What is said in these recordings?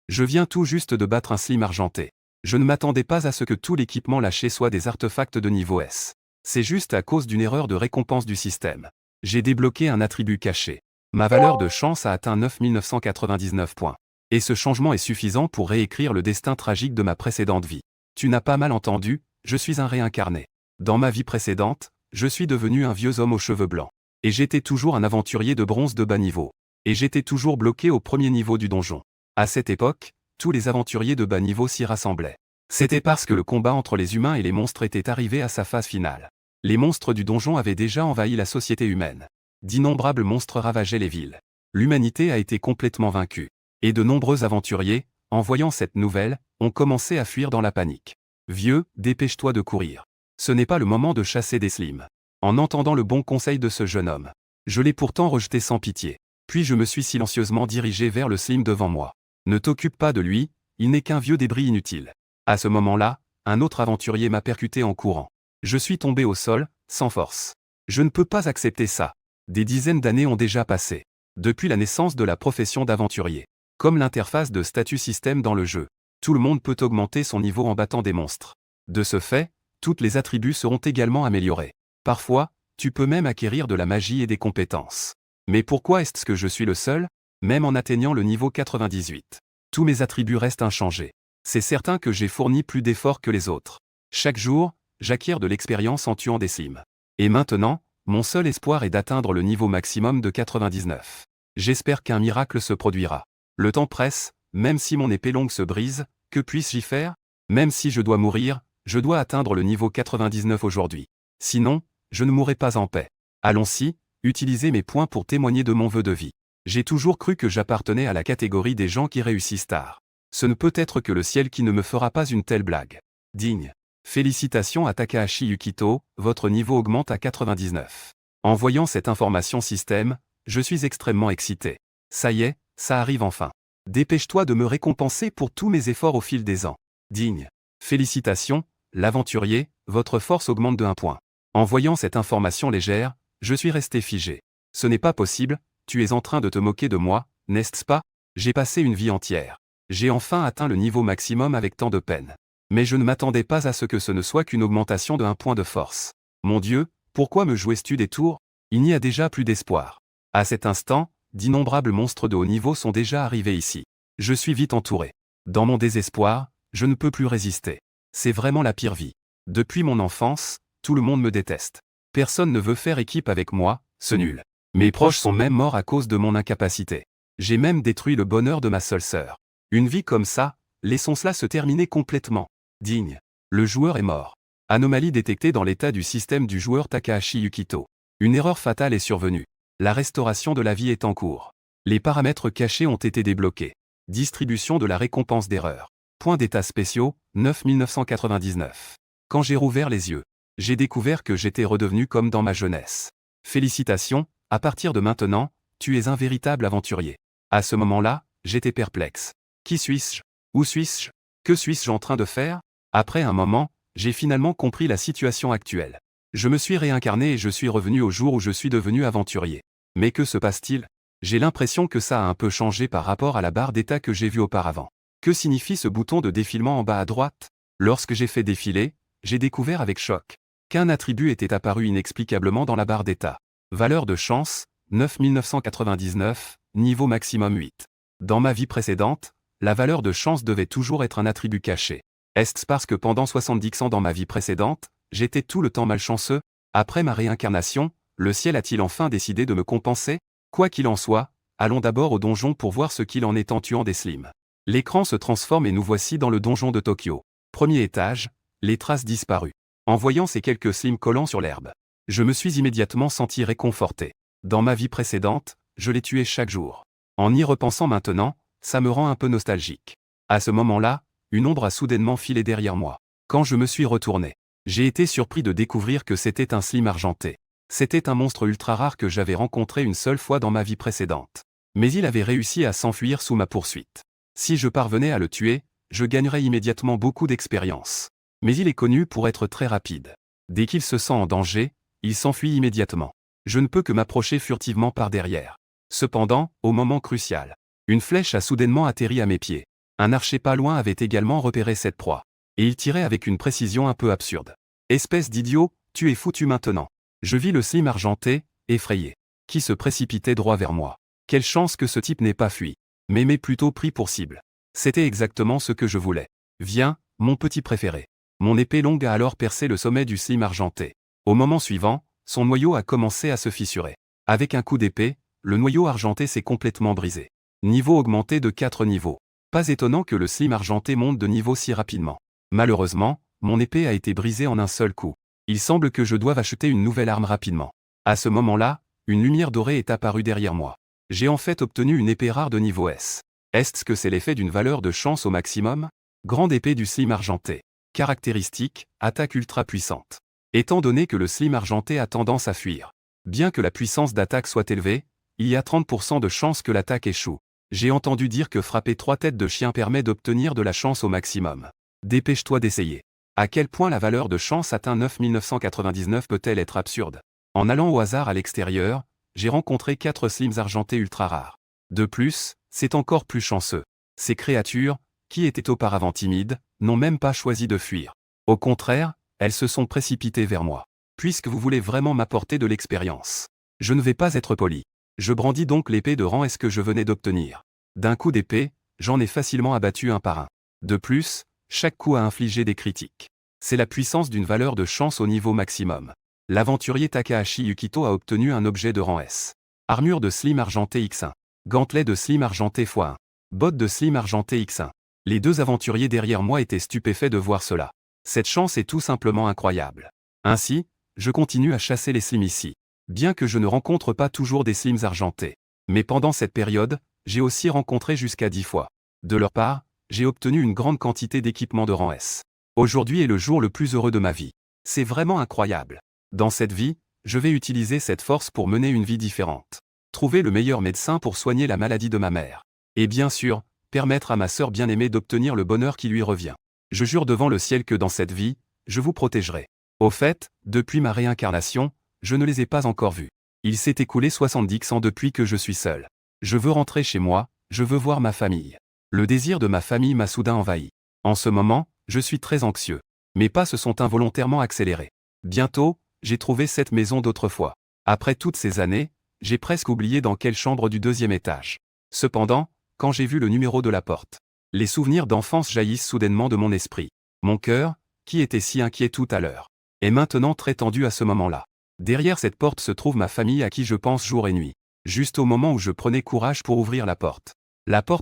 Je viens tout juste de battre un slim argenté. Je ne m'attendais pas à ce que tout l'équipement lâché soit des artefacts de niveau S. C'est juste à cause d'une erreur de récompense du système. J'ai débloqué un attribut caché. Ma valeur de chance a atteint 9999 points. Et ce changement est suffisant pour réécrire le destin tragique de ma précédente vie. Tu n'as pas mal entendu, je suis un réincarné. Dans ma vie précédente, je suis devenu un vieux homme aux cheveux blancs. Et j'étais toujours un aventurier de bronze de bas niveau. Et j'étais toujours bloqué au premier niveau du donjon. À cette époque, tous les aventuriers de bas niveau s'y rassemblaient. C'était parce que le combat entre les humains et les monstres était arrivé à sa phase finale. Les monstres du donjon avaient déjà envahi la société humaine. D'innombrables monstres ravageaient les villes. L'humanité a été complètement vaincue. Et de nombreux aventuriers, en voyant cette nouvelle, ont commencé à fuir dans la panique. Vieux, dépêche-toi de courir. Ce n'est pas le moment de chasser des slims. En entendant le bon conseil de ce jeune homme, je l'ai pourtant rejeté sans pitié. Puis je me suis silencieusement dirigé vers le slim devant moi. Ne t'occupe pas de lui, il n'est qu'un vieux débris inutile. À ce moment-là, un autre aventurier m'a percuté en courant. Je suis tombé au sol, sans force. Je ne peux pas accepter ça. Des dizaines d'années ont déjà passé. Depuis la naissance de la profession d'aventurier. Comme l'interface de statut système dans le jeu. Tout le monde peut augmenter son niveau en battant des monstres. De ce fait, tous les attributs seront également améliorés. Parfois, tu peux même acquérir de la magie et des compétences. Mais pourquoi est-ce que je suis le seul, même en atteignant le niveau 98? Tous mes attributs restent inchangés. C'est certain que j'ai fourni plus d'efforts que les autres. Chaque jour, j'acquiers de l'expérience en tuant des slims. Et maintenant, mon seul espoir est d'atteindre le niveau maximum de 99. J'espère qu'un miracle se produira. Le temps presse, même si mon épée longue se brise, que puis-je y faire? Même si je dois mourir, je dois atteindre le niveau 99 aujourd'hui. Sinon, je ne mourrai pas en paix. Allons-y, utilisez mes points pour témoigner de mon vœu de vie. J'ai toujours cru que j'appartenais à la catégorie des gens qui réussissent tard. Ce ne peut être que le ciel qui ne me fera pas une telle blague. Digne. Félicitations à Takahashi Yukito, votre niveau augmente à 99. En voyant cette information système, je suis extrêmement excité. Ça y est, ça arrive enfin. Dépêche-toi de me récompenser pour tous mes efforts au fil des ans. Digne. Félicitations, l'aventurier, votre force augmente de 1 point. En voyant cette information légère, je suis resté figé. Ce n'est pas possible, tu es en train de te moquer de moi, n'est-ce pas? J'ai passé une vie entière. J'ai enfin atteint le niveau maximum avec tant de peine. Mais je ne m'attendais pas à ce que ce ne soit qu'une augmentation de 1 point de force. Mon Dieu, pourquoi me jouais-tu des tours? Il n'y a déjà plus d'espoir. À cet instant, d'innombrables monstres de haut niveau sont déjà arrivés ici. Je suis vite entouré. Dans mon désespoir, je ne peux plus résister. C'est vraiment la pire vie. Depuis mon enfance, tout le monde me déteste. Personne ne veut faire équipe avec moi, ce nul. Mes proches sont même morts à cause de mon incapacité. J'ai même détruit le bonheur de ma seule sœur. Une vie comme ça, laissons cela se terminer complètement. Digne. Le joueur est mort. Anomalie détectée dans l'état du système du joueur Takahashi Yukito. Une erreur fatale est survenue. La restauration de la vie est en cours. Les paramètres cachés ont été débloqués. Distribution de la récompense d'erreur. Points d'état spéciaux, 9999. Quand j'ai rouvert les yeux, j'ai découvert que j'étais redevenu comme dans ma jeunesse. Félicitations, à partir de maintenant, tu es un véritable aventurier. À ce moment-là, j'étais perplexe. Qui suis-je? Où suis-je? Que suis-je en train de faire? Après un moment, j'ai finalement compris la situation actuelle. Je me suis réincarné et je suis revenu au jour où je suis devenu aventurier. Mais que se passe-t-il? J'ai l'impression que ça a un peu changé par rapport à la barre d'état que j'ai vue auparavant. Que signifie ce bouton de défilement en bas à droite? Lorsque j'ai fait défiler, j'ai découvert avec choc qu'un attribut était apparu inexplicablement dans la barre d'état. Valeur de chance, 9999, niveau maximum 8. Dans ma vie précédente, la valeur de chance devait toujours être un attribut caché. Est-ce parce que pendant 70 ans dans ma vie précédente, j'étais tout le temps malchanceux? Après ma réincarnation, le ciel a-t-il enfin décidé de me compenser? Quoi qu'il en soit, allons d'abord au donjon pour voir ce qu'il en est en tuant des slims. L'écran se transforme et nous voici dans le donjon de Tokyo. Premier étage, les traces disparues. En voyant ces quelques slims collants sur l'herbe, je me suis immédiatement senti réconforté. Dans ma vie précédente, je les tuais chaque jour. En y repensant maintenant, ça me rend un peu nostalgique. À ce moment-là, une ombre a soudainement filé derrière moi. Quand je me suis retourné, j'ai été surpris de découvrir que c'était un slim argenté. C'était un monstre ultra rare que j'avais rencontré une seule fois dans ma vie précédente. Mais il avait réussi à s'enfuir sous ma poursuite. Si je parvenais à le tuer, je gagnerais immédiatement beaucoup d'expérience. Mais il est connu pour être très rapide. Dès qu'il se sent en danger, il s'enfuit immédiatement. Je ne peux que m'approcher furtivement par derrière. Cependant, au moment crucial, une flèche a soudainement atterri à mes pieds. Un archer pas loin avait également repéré cette proie. Et il tirait avec une précision un peu absurde. Espèce d'idiot, tu es foutu maintenant. Je vis le slim argenté, effrayé, qui se précipitait droit vers moi. Quelle chance que ce type n'ait pas fui, mais m'ait plutôt pris pour cible. C'était exactement ce que je voulais. Viens, mon petit préféré. Mon épée longue a alors percé le sommet du slim argenté. Au moment suivant, son noyau a commencé à se fissurer. Avec un coup d'épée, le noyau argenté s'est complètement brisé. Niveau augmenté de 4 niveaux. Pas étonnant que le slim argenté monte de niveau si rapidement. Malheureusement, mon épée a été brisée en un seul coup. Il semble que je doive acheter une nouvelle arme rapidement. À ce moment-là, une lumière dorée est apparue derrière moi. J'ai en fait obtenu une épée rare de niveau S. Est-ce que c'est l'effet d'une valeur de chance au maximum? Grande épée du slim argenté. Caractéristique, attaque ultra puissante. Étant donné que le slim argenté a tendance à fuir, bien que la puissance d'attaque soit élevée, il y a 30% de chances que l'attaque échoue. J'ai entendu dire que frapper 3 têtes de chien permet d'obtenir de la chance au maximum. Dépêche-toi d'essayer. À quel point la valeur de chance atteint 9999 peut-elle être absurde? En allant au hasard à l'extérieur, j'ai rencontré 4 slims argentés ultra rares. De plus, c'est encore plus chanceux. Ces créatures, qui étaient auparavant timides, n'ont même pas choisi de fuir. Au contraire, elles se sont précipitées vers moi. Puisque vous voulez vraiment m'apporter de l'expérience, je ne vais pas être poli. Je brandis donc l'épée de rang S que je venais d'obtenir. D'un coup d'épée, j'en ai facilement abattu un par un. De plus, chaque coup a infligé des critiques. C'est la puissance d'une valeur de chance au niveau maximum. L'aventurier Takahashi Yukito a obtenu un objet de rang S. Armure de slim argenté X1. Gantelet de slim argenté x1. Bottes de slim argenté X1. Les deux aventuriers derrière moi étaient stupéfaits de voir cela. Cette chance est tout simplement incroyable. Ainsi, je continue à chasser les slims ici. Bien que je ne rencontre pas toujours des slims argentés. Mais pendant cette période, j'ai aussi rencontré jusqu'à 10 fois. De leur part, j'ai obtenu une grande quantité d'équipements de rang S. Aujourd'hui est le jour le plus heureux de ma vie. C'est vraiment incroyable. Dans cette vie, je vais utiliser cette force pour mener une vie différente. Trouver le meilleur médecin pour soigner la maladie de ma mère. Et bien sûr, permettre à ma sœur bien-aimée d'obtenir le bonheur qui lui revient. Je jure devant le ciel que dans cette vie, je vous protégerai. Au fait, depuis ma réincarnation, je ne les ai pas encore vus. Il s'est écoulé 70 ans depuis que je suis seul. Je veux rentrer chez moi, je veux voir ma famille. Le désir de ma famille m'a soudain envahi. En ce moment, je suis très anxieux. Mes pas se sont involontairement accélérés. Bientôt, j'ai trouvé cette maison d'autrefois. Après toutes ces années, j'ai presque oublié dans quelle chambre du 2e étage. Cependant, quand j'ai vu le numéro de la porte, les souvenirs d'enfance jaillissent soudainement de mon esprit. Mon cœur, qui était si inquiet tout à l'heure, est maintenant très tendu à ce moment-là. Derrière cette porte se trouve ma famille à qui je pense jour et nuit. Juste au moment où je prenais courage pour ouvrir la porte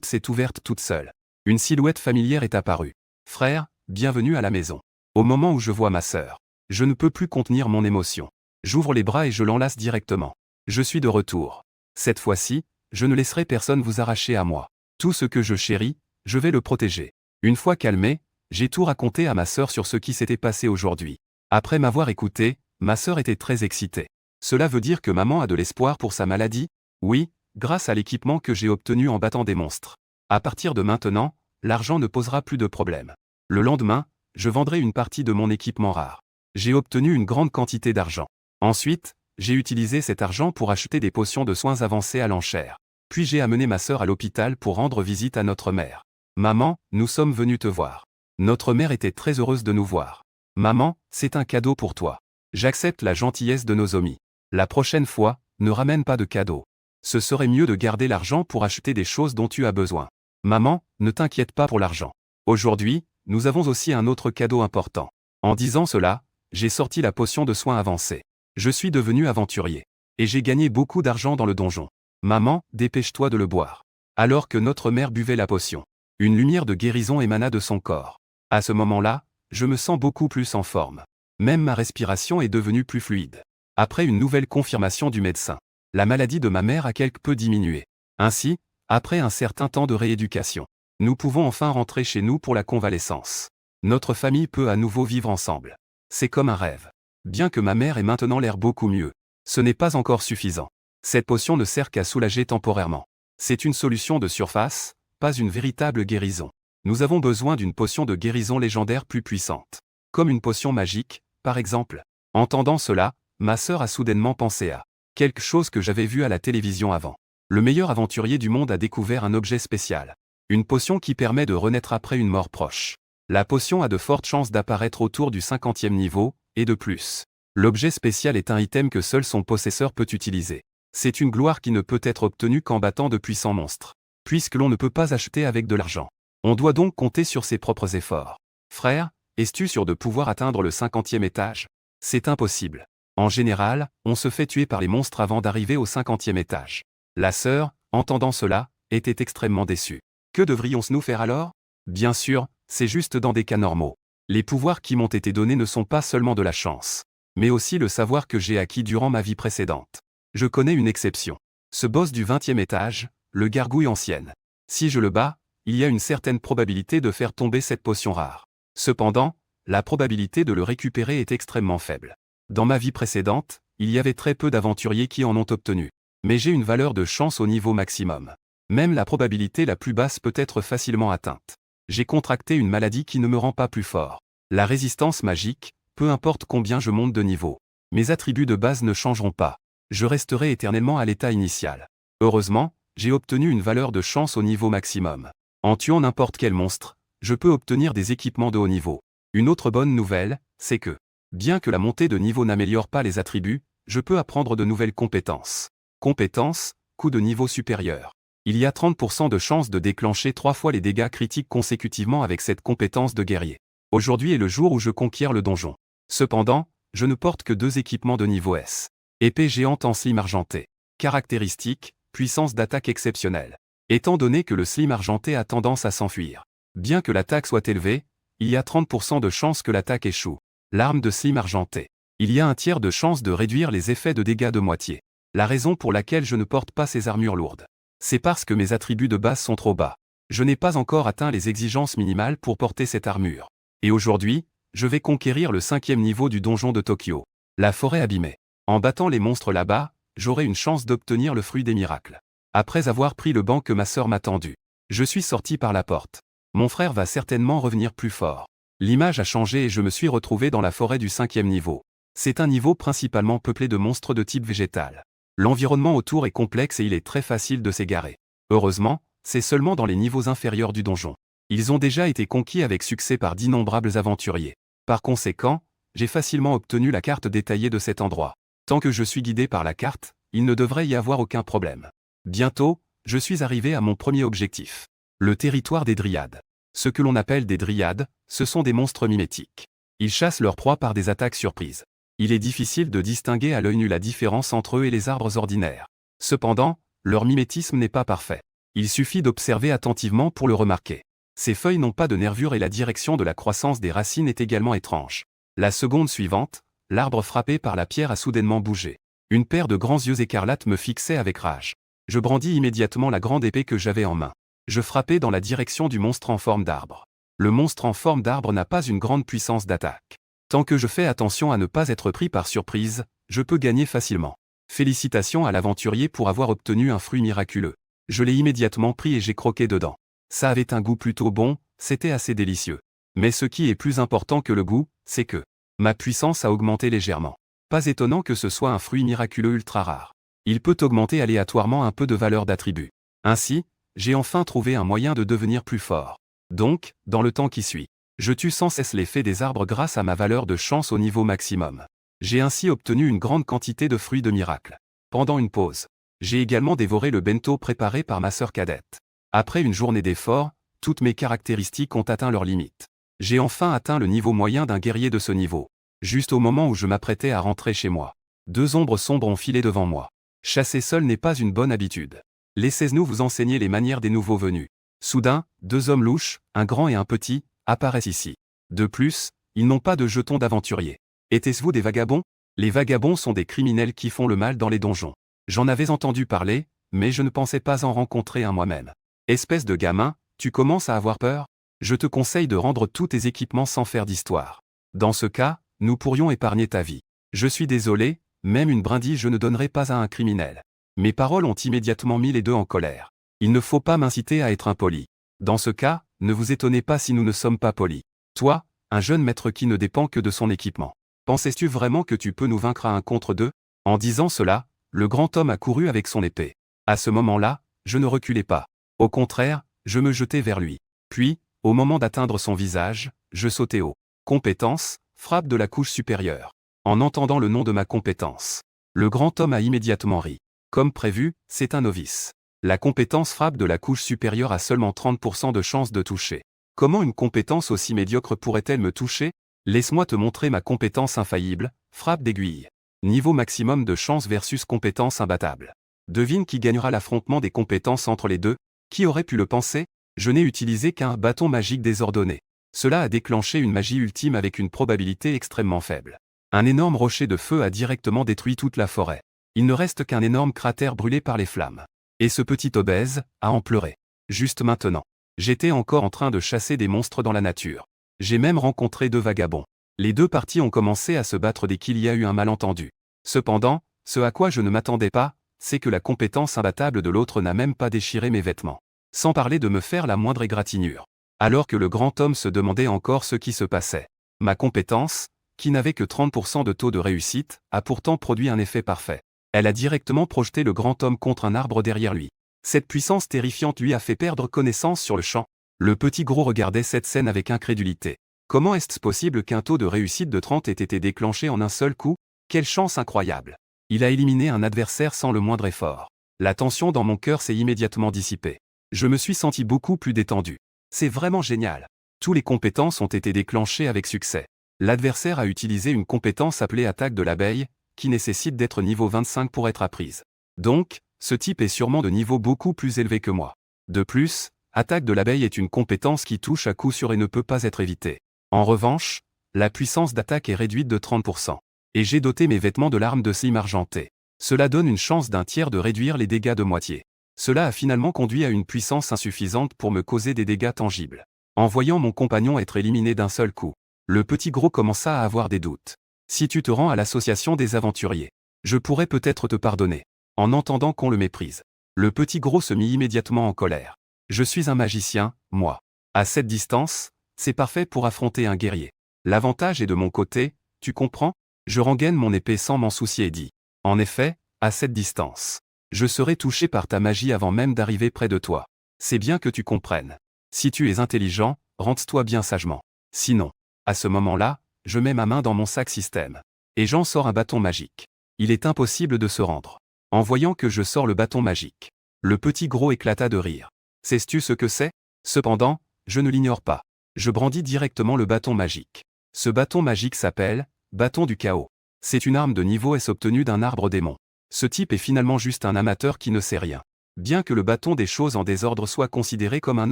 s'est ouverte toute seule. Une silhouette familière est apparue. Frère, bienvenue à la maison. Au moment où je vois ma sœur, je ne peux plus contenir mon émotion. J'ouvre les bras et je l'enlace directement. Je suis de retour. Cette fois-ci, je ne laisserai personne vous arracher à moi. Tout ce que je chéris, je vais le protéger. Une fois calmé, j'ai tout raconté à ma sœur sur ce qui s'était passé aujourd'hui. Après m'avoir écouté, ma sœur était très excitée. Cela veut dire que maman a de l'espoir pour sa maladie? Oui, grâce à l'équipement que j'ai obtenu en battant des monstres. À partir de maintenant, l'argent ne posera plus de problème. Le lendemain, je vendrai une partie de mon équipement rare. J'ai obtenu une grande quantité d'argent. Ensuite, j'ai utilisé cet argent pour acheter des potions de soins avancées à l'enchère. Puis j'ai amené ma sœur à l'hôpital pour rendre visite à notre mère. Maman, nous sommes venus te voir. Notre mère était très heureuse de nous voir. Maman, c'est un cadeau pour toi. J'accepte la gentillesse de Nozomi. La prochaine fois, ne ramène pas de cadeau. Ce serait mieux de garder l'argent pour acheter des choses dont tu as besoin. Maman, ne t'inquiète pas pour l'argent. Aujourd'hui, nous avons aussi un autre cadeau important. En disant cela, j'ai sorti la potion de soins avancée. Je suis devenu aventurier. Et j'ai gagné beaucoup d'argent dans le donjon. Maman, dépêche-toi de le boire. Alors que notre mère buvait la potion, une lumière de guérison émana de son corps. À ce moment-là, je me sens beaucoup plus en forme. Même ma respiration est devenue plus fluide. Après une nouvelle confirmation du médecin, la maladie de ma mère a quelque peu diminué. Ainsi, après un certain temps de rééducation, nous pouvons enfin rentrer chez nous pour la convalescence. Notre famille peut à nouveau vivre ensemble. C'est comme un rêve. Bien que ma mère ait maintenant l'air beaucoup mieux, ce n'est pas encore suffisant. Cette potion ne sert qu'à soulager temporairement. C'est une solution de surface, pas une véritable guérison. Nous avons besoin d'une potion de guérison légendaire plus puissante. Comme une potion magique, par exemple. Entendant cela, ma sœur a soudainement pensé à quelque chose que j'avais vu à la télévision avant. Le meilleur aventurier du monde a découvert un objet spécial. Une potion qui permet de renaître après une mort proche. La potion a de fortes chances d'apparaître autour du 50e niveau, et de plus. L'objet spécial est un item que seul son possesseur peut utiliser. C'est une gloire qui ne peut être obtenue qu'en battant de puissants monstres. Puisque l'on ne peut pas acheter avec de l'argent. On doit donc compter sur ses propres efforts. Frère, es-tu sûr de pouvoir atteindre le 50e étage? C'est impossible. En général, on se fait tuer par les monstres avant d'arriver au 50e étage. La sœur, entendant cela, était extrêmement déçue. Que devrions-nous faire alors? Bien sûr, c'est juste dans des cas normaux. Les pouvoirs qui m'ont été donnés ne sont pas seulement de la chance, mais aussi le savoir que j'ai acquis durant ma vie précédente. Je connais une exception. Ce boss du 20e étage, le gargouille ancienne. Si je le bats, il y a une certaine probabilité de faire tomber cette potion rare. Cependant, la probabilité de le récupérer est extrêmement faible. Dans ma vie précédente, il y avait très peu d'aventuriers qui en ont obtenu. Mais j'ai une valeur de chance au niveau maximum. Même la probabilité la plus basse peut être facilement atteinte. J'ai contracté une maladie qui ne me rend pas plus fort. La résistance magique, peu importe combien je monte de niveau. Mes attributs de base ne changeront pas. Je resterai éternellement à l'état initial. Heureusement, j'ai obtenu une valeur de chance au niveau maximum. En tuant n'importe quel monstre, je peux obtenir des équipements de haut niveau. Une autre bonne nouvelle, c'est que, bien que la montée de niveau n'améliore pas les attributs, je peux apprendre de nouvelles compétences. Compétences, coup de niveau supérieur. Il y a 30% de chances de déclencher 3 fois les dégâts critiques consécutivement avec cette compétence de guerrier. Aujourd'hui est le jour où je conquiers le donjon. Cependant, je ne porte que 2 équipements de niveau S. Épée géante en slim argenté. Caractéristique, puissance d'attaque exceptionnelle. Étant donné que le slim argenté a tendance à s'enfuir. Bien que l'attaque soit élevée, il y a 30% de chances que l'attaque échoue. L'arme de slim argenté. Il y a un tiers de chance de réduire les effets de dégâts de moitié. La raison pour laquelle je ne porte pas ces armures lourdes. C'est parce que mes attributs de base sont trop bas. Je n'ai pas encore atteint les exigences minimales pour porter cette armure. Et aujourd'hui, je vais conquérir le 5e niveau du donjon de Tokyo. La forêt abîmée. En battant les monstres là-bas, j'aurai une chance d'obtenir le fruit des miracles. Après avoir pris le banc que ma sœur m'a tendu, je suis sorti par la porte. Mon frère va certainement revenir plus fort. L'image a changé et je me suis retrouvé dans la forêt du 5e niveau. C'est un niveau principalement peuplé de monstres de type végétal. L'environnement autour est complexe et il est très facile de s'égarer. Heureusement, c'est seulement dans les niveaux inférieurs du donjon. Ils ont déjà été conquis avec succès par d'innombrables aventuriers. Par conséquent, j'ai facilement obtenu la carte détaillée de cet endroit. Tant que je suis guidé par la carte, il ne devrait y avoir aucun problème. Bientôt, je suis arrivé à mon premier objectif. Le territoire des dryades. Ce que l'on appelle des dryades, ce sont des monstres mimétiques. Ils chassent leur proie par des attaques surprises. Il est difficile de distinguer à l'œil nu la différence entre eux et les arbres ordinaires. Cependant, leur mimétisme n'est pas parfait. Il suffit d'observer attentivement pour le remarquer. Ces feuilles n'ont pas de nervures et la direction de la croissance des racines est également étrange. La seconde suivante, l'arbre frappé par la pierre a soudainement bougé. Une paire de grands yeux écarlates me fixait avec rage. Je brandis immédiatement la grande épée que j'avais en main. Je frappai dans la direction du monstre en forme d'arbre. Le monstre en forme d'arbre n'a pas une grande puissance d'attaque. Tant que je fais attention à ne pas être pris par surprise, je peux gagner facilement. Félicitations à l'aventurier pour avoir obtenu un fruit miraculeux. Je l'ai immédiatement pris et j'ai croqué dedans. Ça avait un goût plutôt bon, c'était assez délicieux. Mais ce qui est plus important que le goût, c'est que ma puissance a augmenté légèrement. Pas étonnant que ce soit un fruit miraculeux ultra rare. Il peut augmenter aléatoirement un peu de valeur d'attribut. Ainsi, j'ai enfin trouvé un moyen de devenir plus fort. Donc, dans le temps qui suit, je tue sans cesse l'effet des arbres grâce à ma valeur de chance au niveau maximum. J'ai ainsi obtenu une grande quantité de fruits de miracle. Pendant une pause, j'ai également dévoré le bento préparé par ma sœur cadette. Après une journée d'efforts, toutes mes caractéristiques ont atteint leurs limites. J'ai enfin atteint le niveau moyen d'un guerrier de ce niveau. Juste au moment où je m'apprêtais à rentrer chez moi. 2 ombres sombres ont filé devant moi. Chasser seul n'est pas une bonne habitude. Laissez-nous vous enseigner les manières des nouveaux venus. Soudain, 2 hommes louches, un grand et un petit, apparaissent ici. De plus, ils n'ont pas de jetons d'aventurier. Était-ce-vous des vagabonds? Les vagabonds sont des criminels qui font le mal dans les donjons. J'en avais entendu parler, mais je ne pensais pas en rencontrer un moi-même. Espèce de gamin, tu commences à avoir peur? Je te conseille de rendre tous tes équipements sans faire d'histoire. Dans ce cas, nous pourrions épargner ta vie. Je suis désolé, même une brindille je ne donnerai pas à un criminel. Mes paroles ont immédiatement mis les deux en colère. Il ne faut pas m'inciter à être impoli. Dans ce cas, ne vous étonnez pas si nous ne sommes pas polis. Toi, un jeune maître qui ne dépend que de son équipement. Pensais-tu vraiment que tu peux nous vaincre à 1 contre 2? En disant cela, le grand homme a couru avec son épée. À ce moment-là, je ne reculais pas. Au contraire, je me jetai vers lui. Puis, au moment d'atteindre son visage, je sautai haut. Compétence, frappe de la couche supérieure. En entendant le nom de ma compétence, le grand homme a immédiatement ri. Comme prévu, c'est un novice. La compétence frappe de la couche supérieure a seulement 30% de chance de toucher. Comment une compétence aussi médiocre pourrait-elle me toucher? Laisse-moi te montrer ma compétence infaillible, frappe d'aiguille. Niveau maximum de chance versus compétence imbattable. Devine qui gagnera l'affrontement des compétences entre les deux? Qui aurait pu le penser? Je n'ai utilisé qu'un bâton magique désordonné. Cela a déclenché une magie ultime avec une probabilité extrêmement faible. Un énorme rocher de feu a directement détruit toute la forêt. Il ne reste qu'un énorme cratère brûlé par les flammes. Et ce petit obèse a en pleuré. Juste maintenant. J'étais encore en train de chasser des monstres dans la nature. J'ai même rencontré 2 vagabonds. Les 2 parties ont commencé à se battre dès qu'il y a eu un malentendu. Cependant, ce à quoi je ne m'attendais pas, c'est que la compétence imbattable de l'autre n'a même pas déchiré mes vêtements. Sans parler de me faire la moindre égratignure. Alors que le grand homme se demandait encore ce qui se passait. Ma compétence, qui n'avait que 30% de taux de réussite, a pourtant produit un effet parfait. Elle a directement projeté le grand homme contre un arbre derrière lui. Cette puissance terrifiante lui a fait perdre connaissance sur le champ. Le petit gros regardait cette scène avec incrédulité. Comment est-ce possible qu'un taux de réussite de 30 ait été déclenché en un seul coup? Quelle chance incroyable! Il a éliminé un adversaire sans le moindre effort. La tension dans mon cœur s'est immédiatement dissipée. Je me suis senti beaucoup plus détendu. C'est vraiment génial. Toutes les compétences ont été déclenchées avec succès. L'adversaire a utilisé une compétence appelée attaque de l'abeille, qui nécessite d'être niveau 25 pour être apprise. Donc, ce type est sûrement de niveau beaucoup plus élevé que moi. De plus, attaque de l'abeille est une compétence qui touche à coup sûr et ne peut pas être évitée. En revanche, la puissance d'attaque est réduite de 30%. Et j'ai doté mes vêtements de l'arme de cime argentée. Cela donne une chance d'un tiers de réduire les dégâts de moitié. Cela a finalement conduit à une puissance insuffisante pour me causer des dégâts tangibles. En voyant mon compagnon être éliminé d'un seul coup, le petit gros commença à avoir des doutes. Si tu te rends à l'association des aventuriers, je pourrais peut-être te pardonner. En entendant qu'on le méprise, le petit gros se mit immédiatement en colère. Je suis un magicien, moi. À cette distance, c'est parfait pour affronter un guerrier. L'avantage est de mon côté, tu comprends? Je rengaine mon épée sans m'en soucier et dis. En effet, à cette distance, je serai touché par ta magie avant même d'arriver près de toi. C'est bien que tu comprennes. Si tu es intelligent, rentre-toi bien sagement. Sinon, à ce moment-là, je mets ma main dans mon sac système. Et j'en sors un bâton magique. Il est impossible de se rendre. En voyant que je sors le bâton magique, le petit gros éclata de rire. Sais-tu ce que c'est? Cependant, je ne l'ignore pas. Je brandis directement le bâton magique. Ce bâton magique s'appelle bâton du chaos. C'est une arme de niveau S obtenue d'un arbre démon. Ce type est finalement juste un amateur qui ne sait rien. Bien que le bâton des choses en désordre soit considéré comme un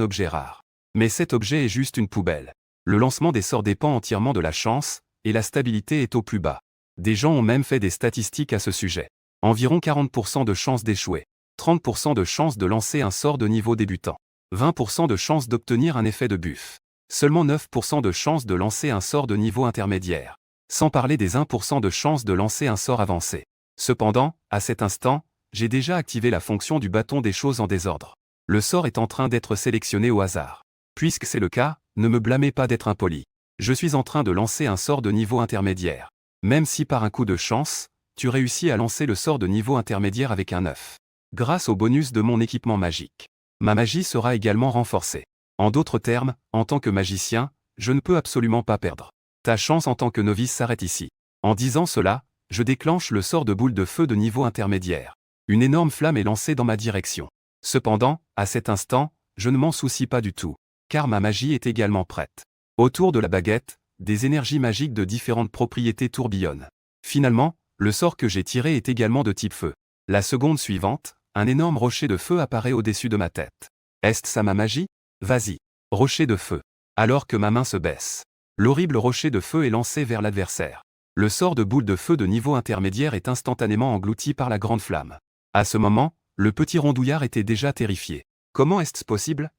objet rare. Mais cet objet est juste une poubelle. Le lancement des sorts dépend entièrement de la chance, et la stabilité est au plus bas. Des gens ont même fait des statistiques à ce sujet. Environ 40% de chances d'échouer, 30% de chances de lancer un sort de niveau débutant, 20% de chances d'obtenir un effet de buff, seulement 9% de chances de lancer un sort de niveau intermédiaire, sans parler des 1% de chances de lancer un sort avancé. Cependant, à cet instant, j'ai déjà activé la fonction du bâton des choses en désordre. Le sort est en train d'être sélectionné au hasard. Puisque c'est le cas, ne me blâmez pas d'être impoli. Je suis en train de lancer un sort de niveau intermédiaire. Même si par un coup de chance, tu réussis à lancer le sort de niveau intermédiaire avec un 9. Grâce au bonus de mon équipement magique, ma magie sera également renforcée. En d'autres termes, en tant que magicien, je ne peux absolument pas perdre. Ta chance en tant que novice s'arrête ici. En disant cela, je déclenche le sort de boule de feu de niveau intermédiaire. Une énorme flamme est lancée dans ma direction. Cependant, à cet instant, je ne m'en soucie pas du tout, car ma magie est également prête. Autour de la baguette, des énergies magiques de différentes propriétés tourbillonnent. Finalement, le sort que j'ai tiré est également de type feu. La seconde suivante, un énorme rocher de feu apparaît au-dessus de ma tête. Est-ce ça ma magie? Vas-y. Rocher de feu. Alors que ma main se baisse, l'horrible rocher de feu est lancé vers l'adversaire. Le sort de boule de feu de niveau intermédiaire est instantanément englouti par la grande flamme. À ce moment, le petit rondouillard était déjà terrifié. Comment est-ce possible?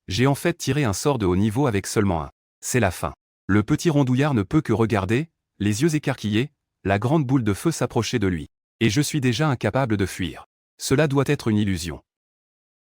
J'ai en fait tiré un sort de haut niveau avec seulement un. C'est la fin. Le petit rondouillard ne peut que regarder, les yeux écarquillés, la grande boule de feu s'approcher de lui. Et je suis déjà incapable de fuir. Cela doit être une illusion.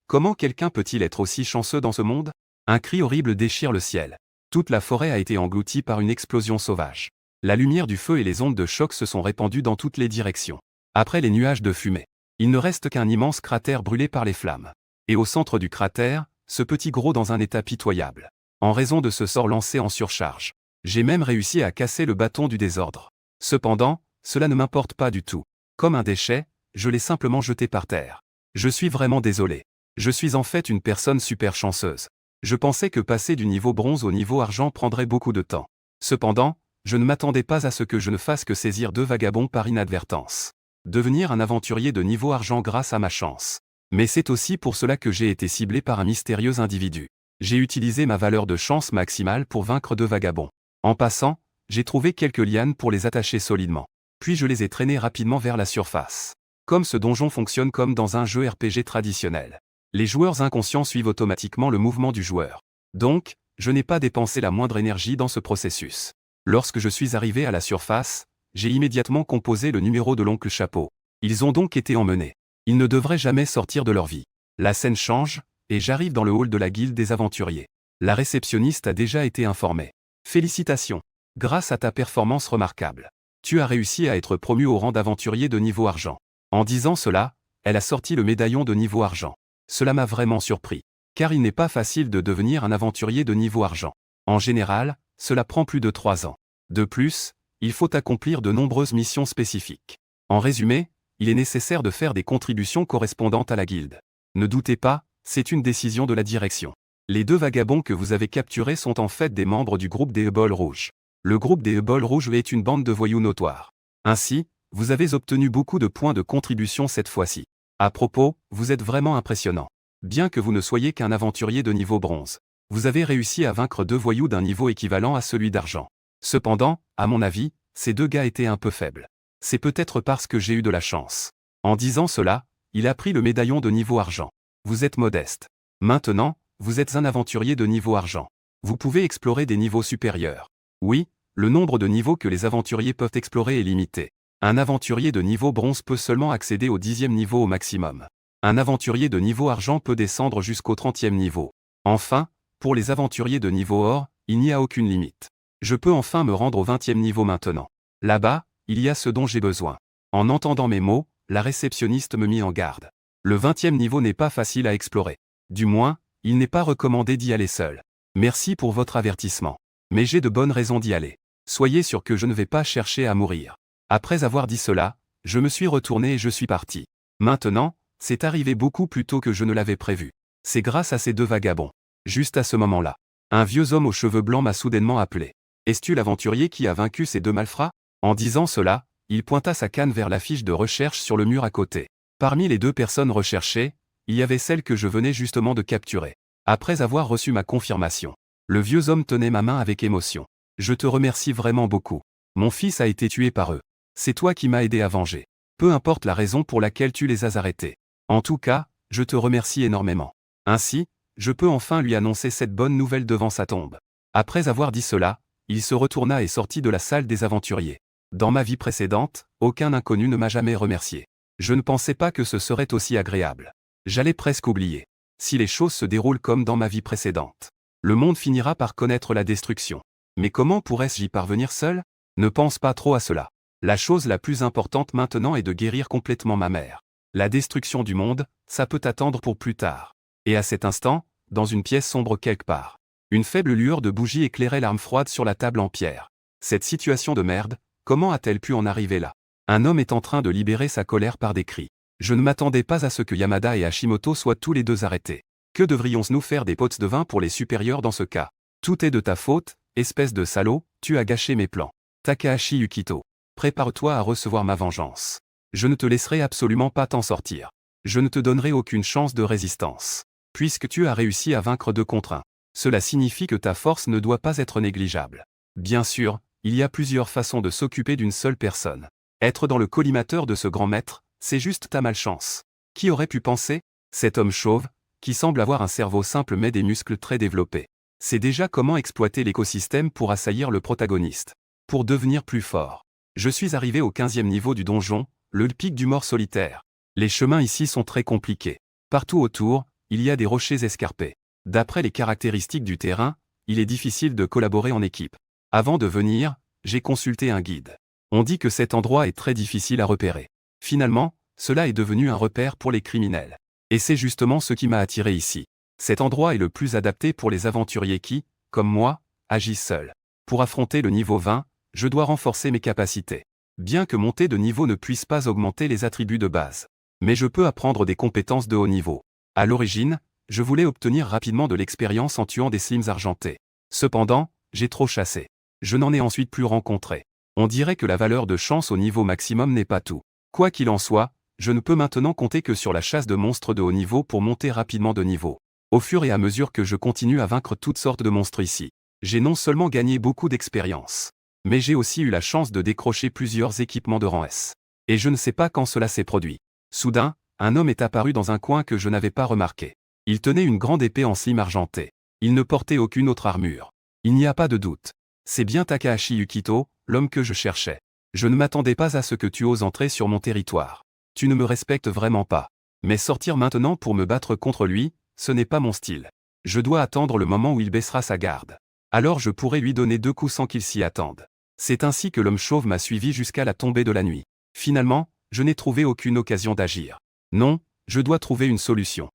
Comment quelqu'un peut-il être aussi chanceux dans ce monde? Un cri horrible déchire le ciel. Toute la forêt a été engloutie par une explosion sauvage. La lumière du feu et les ondes de choc se sont répandues dans toutes les directions. Après les nuages de fumée, il ne reste qu'un immense cratère brûlé par les flammes. Et au centre du cratère, ce petit gros dans un état pitoyable. En raison de ce sort lancé en surcharge. J'ai même réussi à casser le bâton du désordre. Cependant, cela ne m'importe pas du tout. Comme un déchet, je l'ai simplement jeté par terre. Je suis vraiment désolé. Je suis en fait une personne super chanceuse. Je pensais que passer du niveau bronze au niveau argent prendrait beaucoup de temps. Cependant, je ne m'attendais pas à ce que je ne fasse que saisir 2 vagabonds par inadvertance. Devenir un aventurier de niveau argent grâce à ma chance. Mais c'est aussi pour cela que j'ai été ciblé par un mystérieux individu. J'ai utilisé ma valeur de chance maximale pour vaincre 2 vagabonds. En passant, j'ai trouvé quelques lianes pour les attacher solidement. Puis je les ai traînés rapidement vers la surface. Comme ce donjon fonctionne comme dans un jeu RPG traditionnel. Les joueurs inconscients suivent automatiquement le mouvement du joueur. Donc, je n'ai pas dépensé la moindre énergie dans ce processus. Lorsque je suis arrivé à la surface, j'ai immédiatement composé le numéro de l'oncle Chapeau. Ils ont donc été emmenés. Ils ne devraient jamais sortir de leur vie. La scène change, et j'arrive dans le hall de la guilde des aventuriers. La réceptionniste a déjà été informée. Félicitations. Grâce à ta performance remarquable, tu as réussi à être promu au rang d'aventurier de niveau argent. En disant cela, elle a sorti le médaillon de niveau argent. Cela m'a vraiment surpris. Car il n'est pas facile de devenir un aventurier de niveau argent. En général, cela prend plus de 3 ans. De plus, il faut accomplir de nombreuses missions spécifiques. En résumé, il est nécessaire de faire des contributions correspondantes à la guilde. Ne doutez pas, c'est une décision de la direction. Les 2 vagabonds que vous avez capturés sont en fait des membres du groupe des Eboles Rouges. Le groupe des Eboles Rouges est une bande de voyous notoires. Ainsi, vous avez obtenu beaucoup de points de contribution cette fois-ci. À propos, vous êtes vraiment impressionnant. Bien que vous ne soyez qu'un aventurier de niveau bronze, vous avez réussi à vaincre 2 voyous d'un niveau équivalent à celui d'argent. Cependant, à mon avis, ces 2 gars étaient un peu faibles. C'est peut-être parce que j'ai eu de la chance. En disant cela, il a pris le médaillon de niveau argent. Vous êtes modeste. Maintenant, vous êtes un aventurier de niveau argent. Vous pouvez explorer des niveaux supérieurs. Oui, le nombre de niveaux que les aventuriers peuvent explorer est limité. Un aventurier de niveau bronze peut seulement accéder au 10e niveau au maximum. Un aventurier de niveau argent peut descendre jusqu'au 30e niveau. Enfin, pour les aventuriers de niveau or, il n'y a aucune limite. Je peux enfin me rendre au 20e niveau maintenant. Là-bas, il y a ce dont j'ai besoin. En entendant mes mots, la réceptionniste me mit en garde. Le 20e niveau n'est pas facile à explorer. Du moins, il n'est pas recommandé d'y aller seul. Merci pour votre avertissement. Mais j'ai de bonnes raisons d'y aller. Soyez sûr que je ne vais pas chercher à mourir. Après avoir dit cela, je me suis retourné et je suis parti. Maintenant, c'est arrivé beaucoup plus tôt que je ne l'avais prévu. C'est grâce à ces 2 vagabonds. Juste à ce moment-là, un vieux homme aux cheveux blancs m'a soudainement appelé. Es-tu l'aventurier qui a vaincu ces 2 malfrats? En disant cela, il pointa sa canne vers la fiche de recherche sur le mur à côté. Parmi les 2 personnes recherchées, il y avait celle que je venais justement de capturer. Après avoir reçu ma confirmation, le vieux homme tenait ma main avec émotion. Je te remercie vraiment beaucoup. Mon fils a été tué par eux. C'est toi qui m'as aidé à venger. Peu importe la raison pour laquelle tu les as arrêtés. En tout cas, je te remercie énormément. Ainsi, je peux enfin lui annoncer cette bonne nouvelle devant sa tombe. Après avoir dit cela, il se retourna et sortit de la salle des aventuriers. Dans ma vie précédente, aucun inconnu ne m'a jamais remercié. Je ne pensais pas que ce serait aussi agréable. J'allais presque oublier. Si les choses se déroulent comme dans ma vie précédente, le monde finira par connaître la destruction. Mais comment pourrais-je y parvenir seul? Ne pense pas trop à cela. La chose la plus importante maintenant est de guérir complètement ma mère. La destruction du monde, ça peut attendre pour plus tard. Et à cet instant, dans une pièce sombre quelque part, une faible lueur de bougie éclairait l'arme froide sur la table en pierre. Cette situation de merde, comment a-t-elle pu en arriver là? Un homme est en train de libérer sa colère par des cris. Je ne m'attendais pas à ce que Yamada et Hashimoto soient tous les 2 arrêtés. Que devrions-nous faire des potes de vin pour les supérieurs dans ce cas? Tout est de ta faute, espèce de salaud, tu as gâché mes plans. Takahashi Yukito. Prépare-toi à recevoir ma vengeance. Je ne te laisserai absolument pas t'en sortir. Je ne te donnerai aucune chance de résistance. Puisque tu as réussi à vaincre 2 contre 1. Cela signifie que ta force ne doit pas être négligeable. Bien sûr, il y a plusieurs façons de s'occuper d'une seule personne. Être dans le collimateur de ce grand maître, c'est juste ta malchance. Qui aurait pu penser? Cet homme chauve, qui semble avoir un cerveau simple mais des muscles très développés. C'est déjà comment exploiter l'écosystème pour assaillir le protagoniste. Pour devenir plus fort. Je suis arrivé au 15e niveau du donjon, le pic du mort solitaire. Les chemins ici sont très compliqués. Partout autour, il y a des rochers escarpés. D'après les caractéristiques du terrain, il est difficile de collaborer en équipe. Avant de venir, j'ai consulté un guide. On dit que cet endroit est très difficile à repérer. Finalement, cela est devenu un repère pour les criminels. Et c'est justement ce qui m'a attiré ici. Cet endroit est le plus adapté pour les aventuriers qui, comme moi, agissent seuls. Pour affronter le niveau 20, je dois renforcer mes capacités. Bien que monter de niveau ne puisse pas augmenter les attributs de base. Mais je peux apprendre des compétences de haut niveau. À l'origine, je voulais obtenir rapidement de l'expérience en tuant des slims argentés. Cependant, j'ai trop chassé. Je n'en ai ensuite plus rencontré. On dirait que la valeur de chance au niveau maximum n'est pas tout. Quoi qu'il en soit, je ne peux maintenant compter que sur la chasse de monstres de haut niveau pour monter rapidement de niveau. Au fur et à mesure que je continue à vaincre toutes sortes de monstres ici, j'ai non seulement gagné beaucoup d'expérience, mais j'ai aussi eu la chance de décrocher plusieurs équipements de rang S. Et je ne sais pas quand cela s'est produit. Soudain, un homme est apparu dans un coin que je n'avais pas remarqué. Il tenait une grande épée en slime argenté. Il ne portait aucune autre armure. Il n'y a pas de doute. C'est bien Takahashi Yukito, l'homme que je cherchais. Je ne m'attendais pas à ce que tu oses entrer sur mon territoire. Tu ne me respectes vraiment pas. Mais sortir maintenant pour me battre contre lui, ce n'est pas mon style. Je dois attendre le moment où il baissera sa garde. Alors je pourrai lui donner 2 coups sans qu'il s'y attende. C'est ainsi que l'homme chauve m'a suivi jusqu'à la tombée de la nuit. Finalement, je n'ai trouvé aucune occasion d'agir. Non, je dois trouver une solution.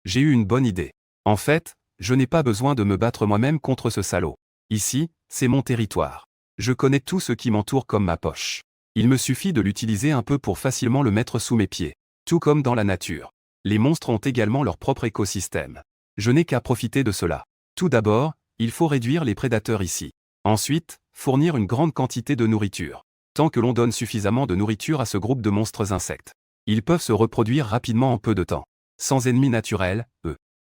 J'ai eu une bonne idée. En fait, je n'ai pas besoin de me battre moi-même contre ce salaud. Ici, c'est mon territoire. Je connais tout ce qui m'entoure comme ma poche. Il me suffit de l'utiliser un peu pour facilement le mettre sous mes pieds. Tout comme dans la nature. Les monstres ont également leur propre écosystème. Je n'ai qu'à profiter de cela. Tout d'abord, il faut réduire les prédateurs ici. Ensuite, fournir une grande quantité de nourriture. Tant que l'on donne suffisamment de nourriture à ce groupe de monstres insectes, ils peuvent se reproduire rapidement en peu de temps. Sans ennemis naturels,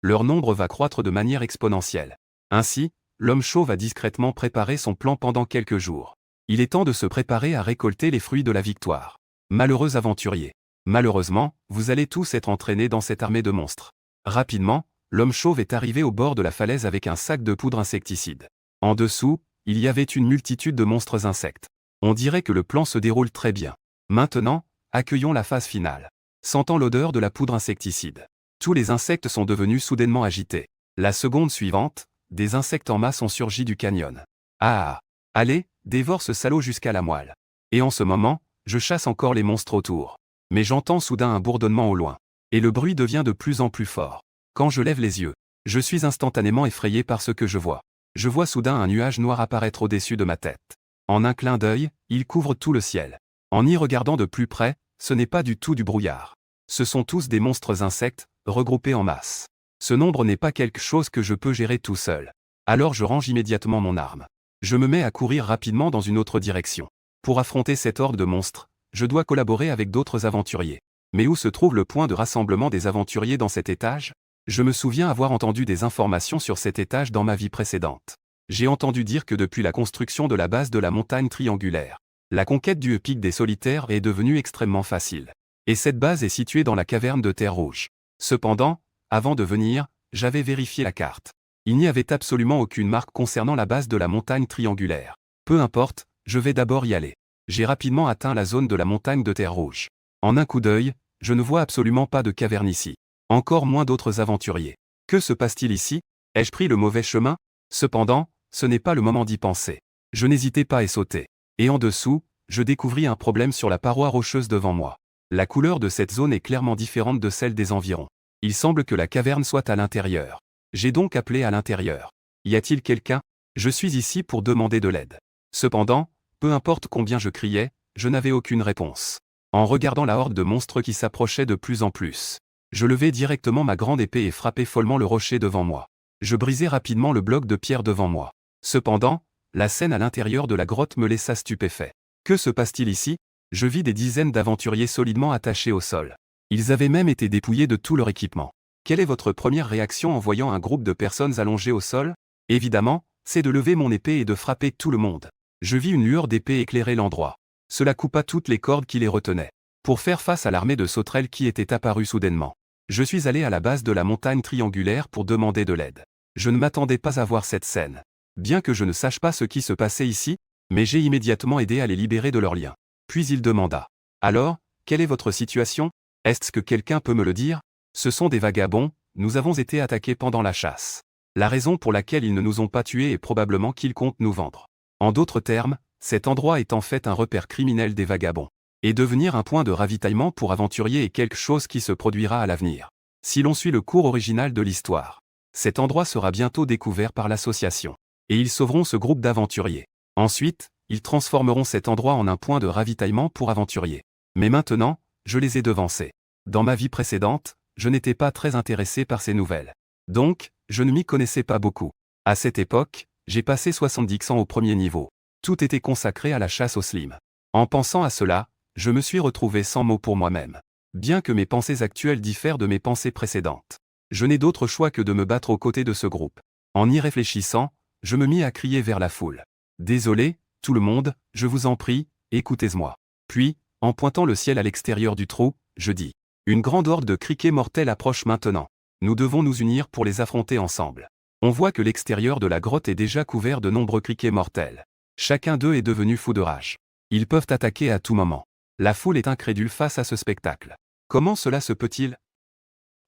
leur nombre va croître de manière exponentielle. Ainsi, l'homme chauve a discrètement préparé son plan pendant quelques jours. Il est temps de se préparer à récolter les fruits de la victoire. Malheureux aventuriers. Malheureusement, vous allez tous être entraînés dans cette armée de monstres. Rapidement, l'homme chauve est arrivé au bord de la falaise avec un sac de poudre insecticide. En dessous, il y avait une multitude de monstres insectes. On dirait que le plan se déroule très bien. Maintenant, accueillons la phase finale. Sentant l'odeur de la poudre insecticide, tous les insectes sont devenus soudainement agités. La seconde suivante, des insectes en masse ont surgi du canyon. Ah! Allez, dévore ce salaud jusqu'à la moelle. Et en ce moment, je chasse encore les monstres autour. Mais j'entends soudain un bourdonnement au loin. Et le bruit devient de plus en plus fort. Quand je lève les yeux, je suis instantanément effrayé par ce que je vois. Je vois soudain un nuage noir apparaître au-dessus de ma tête. En un clin d'œil, il couvre tout le ciel. En y regardant de plus près, ce n'est pas du tout du brouillard. Ce sont tous des monstres insectes, regroupés en masse. Ce nombre n'est pas quelque chose que je peux gérer tout seul. Alors je range immédiatement mon arme. Je me mets à courir rapidement dans une autre direction. Pour affronter cette horde de monstres, je dois collaborer avec d'autres aventuriers. Mais où se trouve le point de rassemblement des aventuriers dans cet étage? Je me souviens avoir entendu des informations sur cet étage dans ma vie précédente. J'ai entendu dire que depuis la construction de la base de la montagne triangulaire, la conquête du pic des solitaires est devenue extrêmement facile. Et cette base est située dans la caverne de Terre Rouge. Cependant, avant de venir, j'avais vérifié la carte. Il n'y avait absolument aucune marque concernant la base de la montagne triangulaire. Peu importe, je vais d'abord y aller. J'ai rapidement atteint la zone de la montagne de Terre Rouge. En un coup d'œil, je ne vois absolument pas de caverne ici. Encore moins d'autres aventuriers. Que se passe-t-il ici? Ai-je pris le mauvais chemin? Cependant, ce n'est pas le moment d'y penser. Je n'hésitais pas et sautais. Et en dessous, je découvris un problème sur la paroi rocheuse devant moi. La couleur de cette zone est clairement différente de celle des environs. Il semble que la caverne soit à l'intérieur. J'ai donc appelé à l'intérieur. Y a-t-il quelqu'un? Je suis ici pour demander de l'aide. Cependant, peu importe combien je criais, je n'avais aucune réponse. En regardant la horde de monstres qui s'approchait de plus en plus, je levai directement ma grande épée et frappai follement le rocher devant moi. Je brisai rapidement le bloc de pierre devant moi. Cependant, la scène à l'intérieur de la grotte me laissa stupéfait. Que se passe-t-il ici? Je vis des dizaines d'aventuriers solidement attachés au sol. Ils avaient même été dépouillés de tout leur équipement. Quelle est votre première réaction en voyant un groupe de personnes allongées au sol? Évidemment, c'est de lever mon épée et de frapper tout le monde. Je vis une lueur d'épée éclairer l'endroit. Cela coupa toutes les cordes qui les retenaient. Pour faire face à l'armée de sauterelles qui était apparue soudainement, je suis allé à la base de la montagne triangulaire pour demander de l'aide. Je ne m'attendais pas à voir cette scène. Bien que je ne sache pas ce qui se passait ici, mais j'ai immédiatement aidé à les libérer de leurs liens. Puis il demanda. Alors, quelle est votre situation? Est-ce que quelqu'un peut me le dire? Ce sont des vagabonds, nous avons été attaqués pendant la chasse. La raison pour laquelle ils ne nous ont pas tués est probablement qu'ils comptent nous vendre. En d'autres termes, cet endroit est en fait un repère criminel des vagabonds. Et devenir un point de ravitaillement pour aventuriers est quelque chose qui se produira à l'avenir. Si l'on suit le cours original de l'histoire, cet endroit sera bientôt découvert par l'association. Et ils sauveront ce groupe d'aventuriers. Ensuite, ils transformeront cet endroit en un point de ravitaillement pour aventuriers. Mais maintenant, je les ai devancés. Dans ma vie précédente, je n'étais pas très intéressé par ces nouvelles. Donc, je ne m'y connaissais pas beaucoup. À cette époque, j'ai passé 70 ans au premier niveau. Tout était consacré à la chasse aux slimes. En pensant à cela, je me suis retrouvé sans mots pour moi-même. Bien que mes pensées actuelles diffèrent de mes pensées précédentes, je n'ai d'autre choix que de me battre aux côtés de ce groupe. En y réfléchissant, je me mis à crier vers la foule. Désolé, tout le monde, je vous en prie, écoutez-moi. Puis, en pointant le ciel à l'extérieur du trou, je dis. Une grande horde de criquets mortels approche maintenant. Nous devons nous unir pour les affronter ensemble. On voit que l'extérieur de la grotte est déjà couvert de nombreux criquets mortels. Chacun d'eux est devenu fou de rage. Ils peuvent attaquer à tout moment. La foule est incrédule face à ce spectacle. Comment cela se peut-il?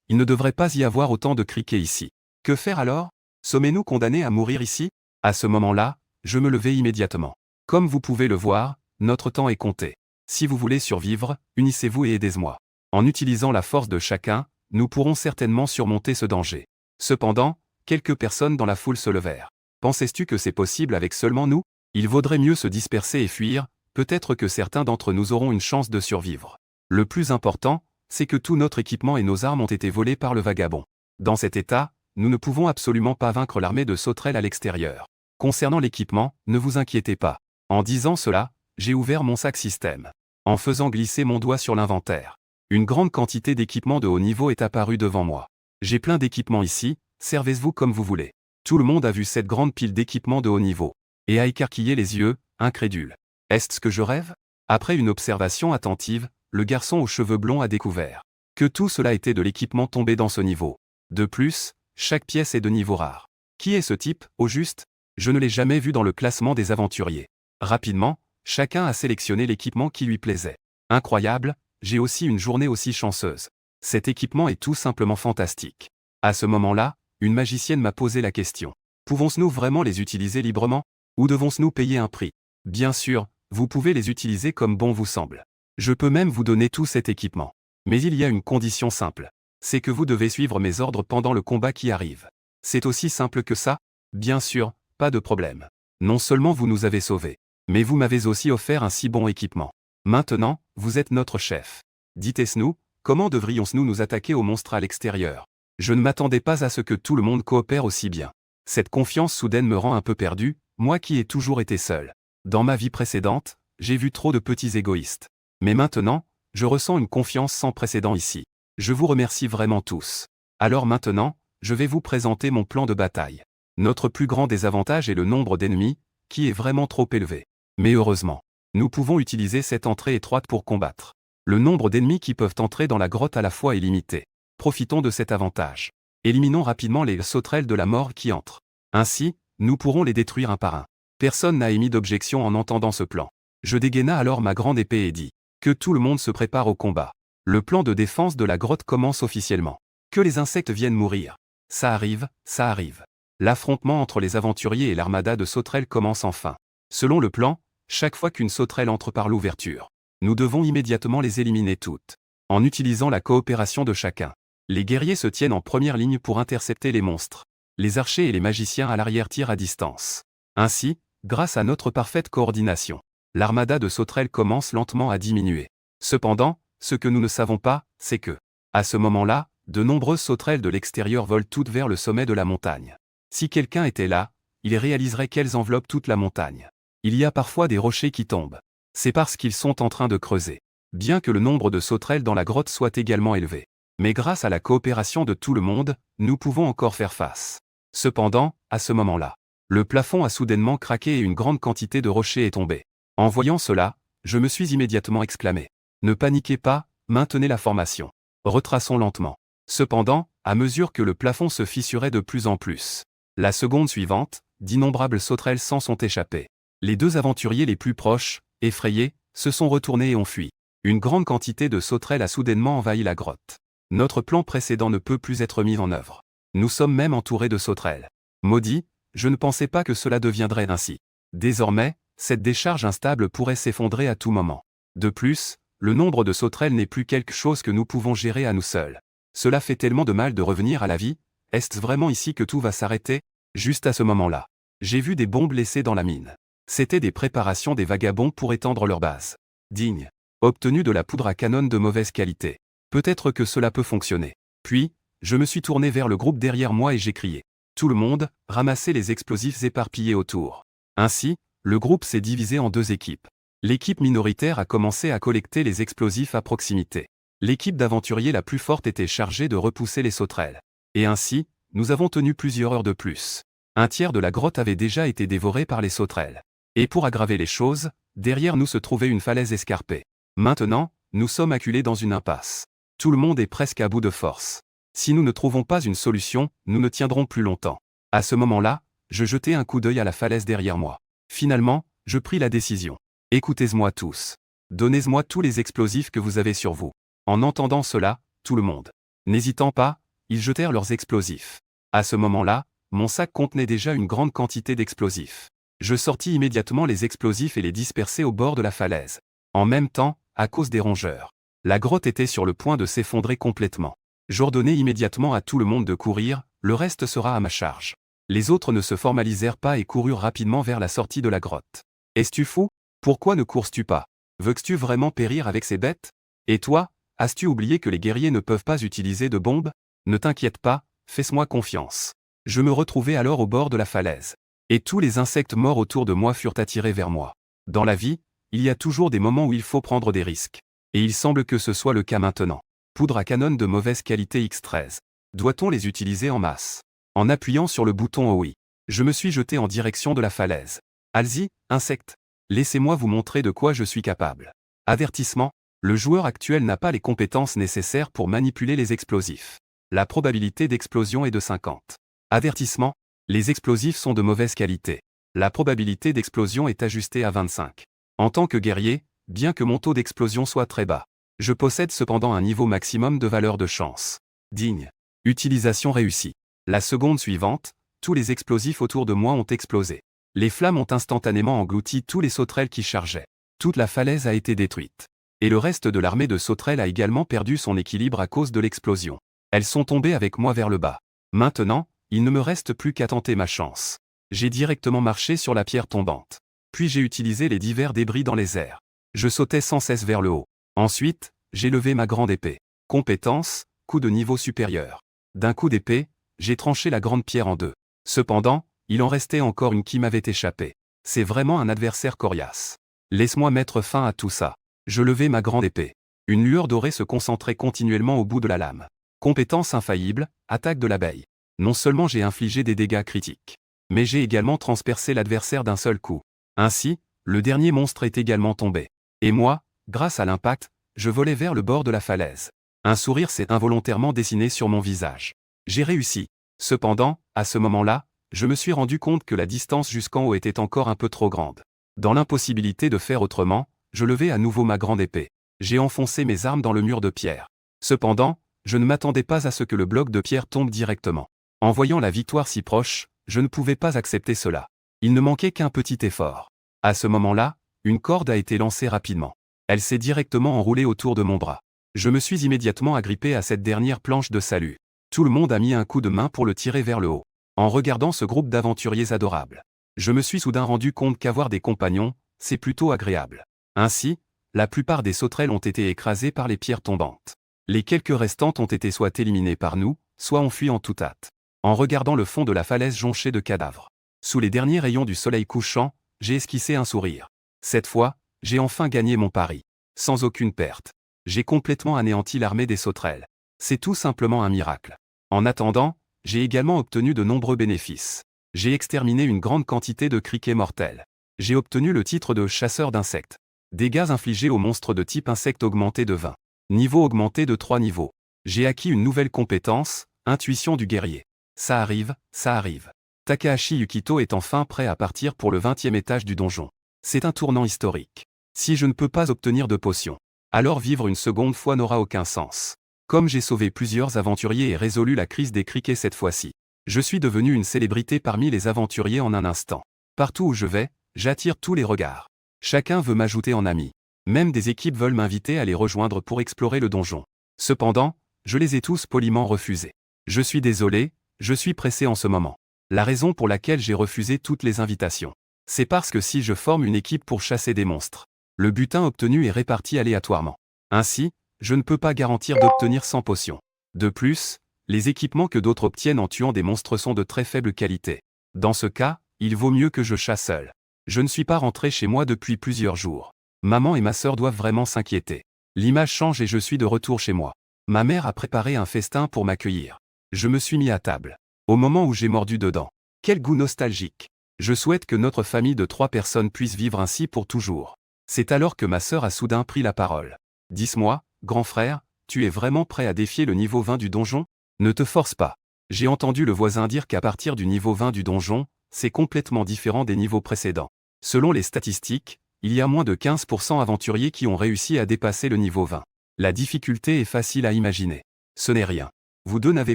Il ne devrait pas y avoir autant de criquets ici. Que faire alors? Sommes-nous condamnés à mourir ici? À ce moment-là, je me levai immédiatement. Comme vous pouvez le voir, notre temps est compté. Si vous voulez survivre, unissez-vous et aidez-moi. En utilisant la force de chacun, nous pourrons certainement surmonter ce danger. Cependant, quelques personnes dans la foule se levèrent. Penses-tu que c'est possible avec seulement nous? Il vaudrait mieux se disperser et fuir, peut-être que certains d'entre nous auront une chance de survivre. Le plus important, c'est que tout notre équipement et nos armes ont été volés par le vagabond. Dans cet état, nous ne pouvons absolument pas vaincre l'armée de sauterelles à l'extérieur. Concernant l'équipement, ne vous inquiétez pas. En disant cela, j'ai ouvert mon sac système. En faisant glisser mon doigt sur l'inventaire, une grande quantité d'équipements de haut niveau est apparue devant moi. J'ai plein d'équipements ici, servez-vous comme vous voulez. Tout le monde a vu cette grande pile d'équipements de haut niveau, et a écarquillé les yeux, incrédule. Est-ce que je rêve? Après une observation attentive, le garçon aux cheveux blonds a découvert que tout cela était de l'équipement tombé dans ce niveau. De plus, chaque pièce est de niveau rare. Qui est ce type, au juste? Je ne l'ai jamais vu dans le classement des aventuriers. Rapidement, chacun a sélectionné l'équipement qui lui plaisait. Incroyable, j'ai aussi une journée aussi chanceuse. Cet équipement est tout simplement fantastique. À ce moment-là, une magicienne m'a posé la question. Pouvons-nous vraiment les utiliser librement? Ou devons-nous payer un prix? Bien sûr, vous pouvez les utiliser comme bon vous semble. Je peux même vous donner tout cet équipement. Mais il y a une condition simple. C'est que vous devez suivre mes ordres pendant le combat qui arrive. C'est aussi simple que ça? Bien sûr, pas de problème. Non seulement vous nous avez sauvés, mais vous m'avez aussi offert un si bon équipement. Maintenant, vous êtes notre chef. Dites-nous, comment devrions-nous nous attaquer aux monstres à l'extérieur? Je ne m'attendais pas à ce que tout le monde coopère aussi bien. Cette confiance soudaine me rend un peu perdu, moi qui ai toujours été seul. Dans ma vie précédente, j'ai vu trop de petits égoïstes. Mais maintenant, je ressens une confiance sans précédent ici. Je vous remercie vraiment tous. Alors maintenant, je vais vous présenter mon plan de bataille. Notre plus grand désavantage est le nombre d'ennemis, qui est vraiment trop élevé. Mais heureusement, nous pouvons utiliser cette entrée étroite pour combattre. Le nombre d'ennemis qui peuvent entrer dans la grotte à la fois est limité. Profitons de cet avantage. Éliminons rapidement les sauterelles de la mort qui entrent. Ainsi, nous pourrons les détruire un par un. Personne n'a émis d'objection en entendant ce plan. Je dégaina alors ma grande épée et dis que tout le monde se prépare au combat. Le plan de défense de la grotte commence officiellement. Que les insectes viennent mourir. Ça arrive, ça arrive. L'affrontement entre les aventuriers et l'armada de sauterelles commence enfin. Selon le plan, chaque fois qu'une sauterelle entre par l'ouverture, nous devons immédiatement les éliminer toutes. En utilisant la coopération de chacun, les guerriers se tiennent en première ligne pour intercepter les monstres. Les archers et les magiciens à l'arrière tirent à distance. Ainsi, grâce à notre parfaite coordination, l'armada de sauterelles commence lentement à diminuer. Cependant, ce que nous ne savons pas, c'est que, à ce moment-là, de nombreuses sauterelles de l'extérieur volent toutes vers le sommet de la montagne. Si quelqu'un était là, il réaliserait qu'elles enveloppent toute la montagne. Il y a parfois des rochers qui tombent. C'est parce qu'ils sont en train de creuser. Bien que le nombre de sauterelles dans la grotte soit également élevé. Mais grâce à la coopération de tout le monde, nous pouvons encore faire face. Cependant, à ce moment-là, le plafond a soudainement craqué et une grande quantité de rochers est tombée. En voyant cela, je me suis immédiatement exclamé. Ne paniquez pas, maintenez la formation. Retraçons lentement. Cependant, à mesure que le plafond se fissurait de plus en plus, la seconde suivante, d'innombrables sauterelles s'en sont échappées. Les deux aventuriers les plus proches, effrayés, se sont retournés et ont fui. Une grande quantité de sauterelles a soudainement envahi la grotte. Notre plan précédent ne peut plus être mis en œuvre. Nous sommes même entourés de sauterelles. Maudit, je ne pensais pas que cela deviendrait ainsi. Désormais, cette décharge instable pourrait s'effondrer à tout moment. De plus, le nombre de sauterelles n'est plus quelque chose que nous pouvons gérer à nous seuls. Cela fait tellement de mal de revenir à la vie, est-ce vraiment ici que tout va s'arrêter? Juste à ce moment-là, j'ai vu des bombes laissées dans la mine. C'étaient des préparations des vagabonds pour étendre leur base. Digne. Obtenu de la poudre à canon de mauvaise qualité. Peut-être que cela peut fonctionner. Puis, je me suis tourné vers le groupe derrière moi et j'ai crié. Tout le monde, ramassez les explosifs éparpillés autour. Ainsi, le groupe s'est divisé en deux équipes. L'équipe minoritaire a commencé à collecter les explosifs à proximité. L'équipe d'aventuriers la plus forte était chargée de repousser les sauterelles. Et ainsi, nous avons tenu plusieurs heures de plus. Un tiers de la grotte avait déjà été dévoré par les sauterelles. Et pour aggraver les choses, derrière nous se trouvait une falaise escarpée. Maintenant, nous sommes acculés dans une impasse. Tout le monde est presque à bout de force. Si nous ne trouvons pas une solution, nous ne tiendrons plus longtemps. À ce moment-là, je jetai un coup d'œil à la falaise derrière moi. Finalement, je pris la décision. Écoutez-moi tous. Donnez-moi tous les explosifs que vous avez sur vous. En entendant cela, tout le monde, n'hésitant pas, ils jetèrent leurs explosifs. À ce moment-là, mon sac contenait déjà une grande quantité d'explosifs. Je sortis immédiatement les explosifs et les dispersai au bord de la falaise. En même temps, à cause des rongeurs, la grotte était sur le point de s'effondrer complètement. J'ordonnai immédiatement à tout le monde de courir, le reste sera à ma charge. Les autres ne se formalisèrent pas et coururent rapidement vers la sortie de la grotte. Es-tu fou? Pourquoi ne cours-tu pas? Veux-tu vraiment périr avec ces bêtes? Et toi, as-tu oublié que les guerriers ne peuvent pas utiliser de bombes? Ne t'inquiète pas, fais-moi confiance. Je me retrouvai alors au bord de la falaise. Et tous les insectes morts autour de moi furent attirés vers moi. Dans la vie, il y a toujours des moments où il faut prendre des risques. Et il semble que ce soit le cas maintenant. Poudre à canon de mauvaise qualité X13. Doit-on les utiliser en masse? En appuyant sur le bouton oui, je me suis jeté en direction de la falaise. Allez-y, insectes. Laissez-moi vous montrer de quoi je suis capable. Avertissement, le joueur actuel n'a pas les compétences nécessaires pour manipuler les explosifs. La probabilité d'explosion est de 50. Avertissement, les explosifs sont de mauvaise qualité. La probabilité d'explosion est ajustée à 25. En tant que guerrier, bien que mon taux d'explosion soit très bas, je possède cependant un niveau maximum de valeur de chance. Digne. Utilisation réussie. La seconde suivante, tous les explosifs autour de moi ont explosé. Les flammes ont instantanément englouti tous les sauterelles qui chargeaient. Toute la falaise a été détruite. Et le reste de l'armée de sauterelles a également perdu son équilibre à cause de l'explosion. Elles sont tombées avec moi vers le bas. Maintenant, il ne me reste plus qu'à tenter ma chance. J'ai directement marché sur la pierre tombante. Puis j'ai utilisé les divers débris dans les airs. Je sautais sans cesse vers le haut. Ensuite, j'ai levé ma grande épée. Compétence, coup de niveau supérieur. D'un coup d'épée, j'ai tranché la grande pierre en deux. Cependant, il en restait encore une qui m'avait échappé. C'est vraiment un adversaire coriace. Laisse-moi mettre fin à tout ça. Je levai ma grande épée. Une lueur dorée se concentrait continuellement au bout de la lame. Compétence infaillible, attaque de l'abeille. Non seulement j'ai infligé des dégâts critiques, mais j'ai également transpercé l'adversaire d'un seul coup. Ainsi, le dernier monstre est également tombé. Et moi, grâce à l'impact, je volais vers le bord de la falaise. Un sourire s'est involontairement dessiné sur mon visage. J'ai réussi. Cependant, à ce moment-là, je me suis rendu compte que la distance jusqu'en haut était encore un peu trop grande. Dans l'impossibilité de faire autrement, je levai à nouveau ma grande épée. J'ai enfoncé mes armes dans le mur de pierre. Cependant, je ne m'attendais pas à ce que le bloc de pierre tombe directement. En voyant la victoire si proche, je ne pouvais pas accepter cela. Il ne manquait qu'un petit effort. À ce moment-là, une corde a été lancée rapidement. Elle s'est directement enroulée autour de mon bras. Je me suis immédiatement agrippé à cette dernière planche de salut. Tout le monde a mis un coup de main pour le tirer vers le haut. En regardant ce groupe d'aventuriers adorables, je me suis soudain rendu compte qu'avoir des compagnons, c'est plutôt agréable. Ainsi, la plupart des sauterelles ont été écrasées par les pierres tombantes. Les quelques restantes ont été soit éliminées par nous, soit ont fui en toute hâte. En regardant le fond de la falaise jonché de cadavres, sous les derniers rayons du soleil couchant, j'ai esquissé un sourire. Cette fois, j'ai enfin gagné mon pari. Sans aucune perte. J'ai complètement anéanti l'armée des sauterelles. C'est tout simplement un miracle. En attendant, j'ai également obtenu de nombreux bénéfices. J'ai exterminé une grande quantité de criquets mortels. J'ai obtenu le titre de chasseur d'insectes. Dégâts infligés aux monstres de type insecte augmenté de 20. Niveau augmenté de 3 niveaux. J'ai acquis une nouvelle compétence, intuition du guerrier. Ça arrive, ça arrive. Takahashi Yukito est enfin prêt à partir pour le 20e étage du donjon. C'est un tournant historique. Si je ne peux pas obtenir de potion, alors vivre une seconde fois n'aura aucun sens. Comme j'ai sauvé plusieurs aventuriers et résolu la crise des criquets cette fois-ci, je suis devenu une célébrité parmi les aventuriers en un instant. Partout où je vais, j'attire tous les regards. Chacun veut m'ajouter en ami. Même des équipes veulent m'inviter à les rejoindre pour explorer le donjon. Cependant, Je les ai tous poliment refusés. Je suis désolé, je suis pressé en ce moment. La raison pour laquelle j'ai refusé toutes les invitations. C'est parce que si je forme une équipe pour chasser des monstres, le butin obtenu est réparti aléatoirement. Ainsi, je ne peux pas garantir d'obtenir 100 potions. De plus, les équipements que d'autres obtiennent en tuant des monstres sont de très faible qualité. Dans ce cas, il vaut mieux que je chasse seul. Je ne suis pas rentré chez moi depuis plusieurs jours. Maman et ma sœur doivent vraiment s'inquiéter. L'image change et je suis de retour chez moi. Ma mère a préparé un festin pour m'accueillir. Je me suis mis à table. Au moment où j'ai mordu dedans. Quel goût nostalgique. Je souhaite que notre famille de 3 personnes puisse vivre ainsi pour toujours. C'est alors que ma sœur a soudain pris la parole. Dis-moi, grand frère, tu es vraiment prêt à défier le niveau 20 du donjon? Ne te force pas. J'ai entendu le voisin dire qu'à partir du niveau 20 du donjon, c'est complètement différent des niveaux précédents. Selon les statistiques, il y a moins de 15% aventuriers qui ont réussi à dépasser le niveau 20. La difficulté est facile à imaginer. Ce n'est rien. Vous deux n'avez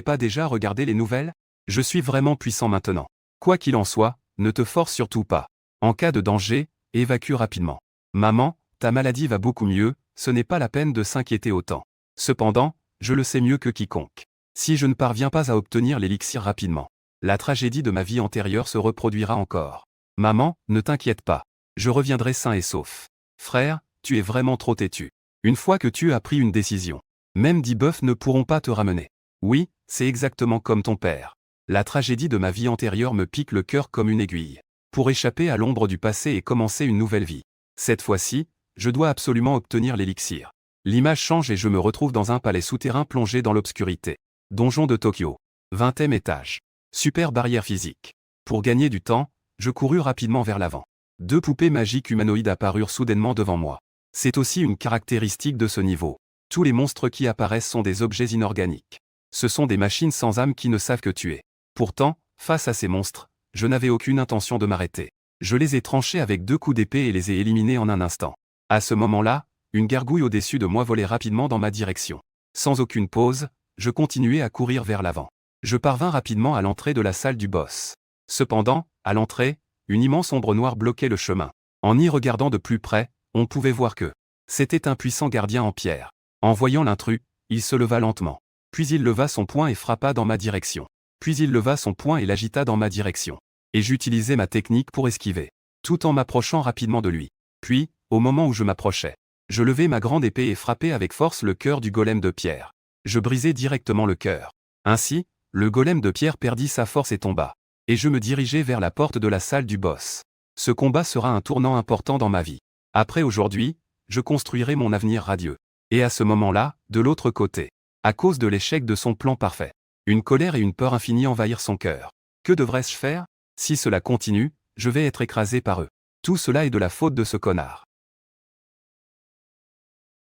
pas déjà regardé les nouvelles? Je suis vraiment puissant maintenant. Quoi qu'il en soit, ne te force surtout pas. En cas de danger, évacue rapidement. Maman, ta maladie va beaucoup mieux, ce n'est pas la peine de s'inquiéter autant. Cependant, je le sais mieux que quiconque. Si je ne parviens pas à obtenir l'élixir rapidement, la tragédie de ma vie antérieure se reproduira encore. Maman, ne t'inquiète pas. Je reviendrai sain et sauf. Frère, tu es vraiment trop têtu. Une fois que tu as pris une décision, même 10 bœufs ne pourront pas te ramener. Oui, c'est exactement comme ton père. La tragédie de ma vie antérieure me pique le cœur comme une aiguille. Pour échapper à l'ombre du passé et commencer une nouvelle vie. Cette fois-ci, je dois absolument obtenir l'élixir. L'image change et je me retrouve dans un palais souterrain plongé dans l'obscurité. Donjon de Tokyo. 20e étage. Super barrière physique. Pour gagner du temps, je courus rapidement vers l'avant. 2 poupées magiques humanoïdes apparurent soudainement devant moi. C'est aussi une caractéristique de ce niveau. Tous les monstres qui apparaissent sont des objets inorganiques. Ce sont des machines sans âme qui ne savent que tuer. Pourtant, face à ces monstres, je n'avais aucune intention de m'arrêter. Je les ai tranchés avec 2 coups d'épée et les ai éliminés en un instant. À ce moment-là, une gargouille au-dessus de moi volait rapidement dans ma direction. Sans aucune pause, je continuais à courir vers l'avant. Je parvins rapidement à l'entrée de la salle du boss. Cependant, à l'entrée, une immense ombre noire bloquait le chemin. En y regardant de plus près, on pouvait voir que c'était un puissant gardien en pierre. En voyant l'intrus, il se leva lentement. Puis il leva son poing et frappa dans ma direction. Puis il leva son poing et l'agita dans ma direction. Et j'utilisai ma technique pour esquiver, tout en m'approchant rapidement de lui. Puis, au moment où je m'approchais, je levai ma grande épée et frappai avec force le cœur du golem de pierre. Je brisai directement le cœur. Ainsi, le golem de pierre perdit sa force et tomba. Et je me dirigeai vers la porte de la salle du boss. Ce combat sera un tournant important dans ma vie. Après aujourd'hui, je construirai mon avenir radieux. Et à ce moment-là, de l'autre côté, à cause de l'échec de son plan parfait, une colère et une peur infinie envahirent son cœur. Que devrais-je faire? Si cela continue, je vais être écrasé par eux. Tout cela est de la faute de ce connard.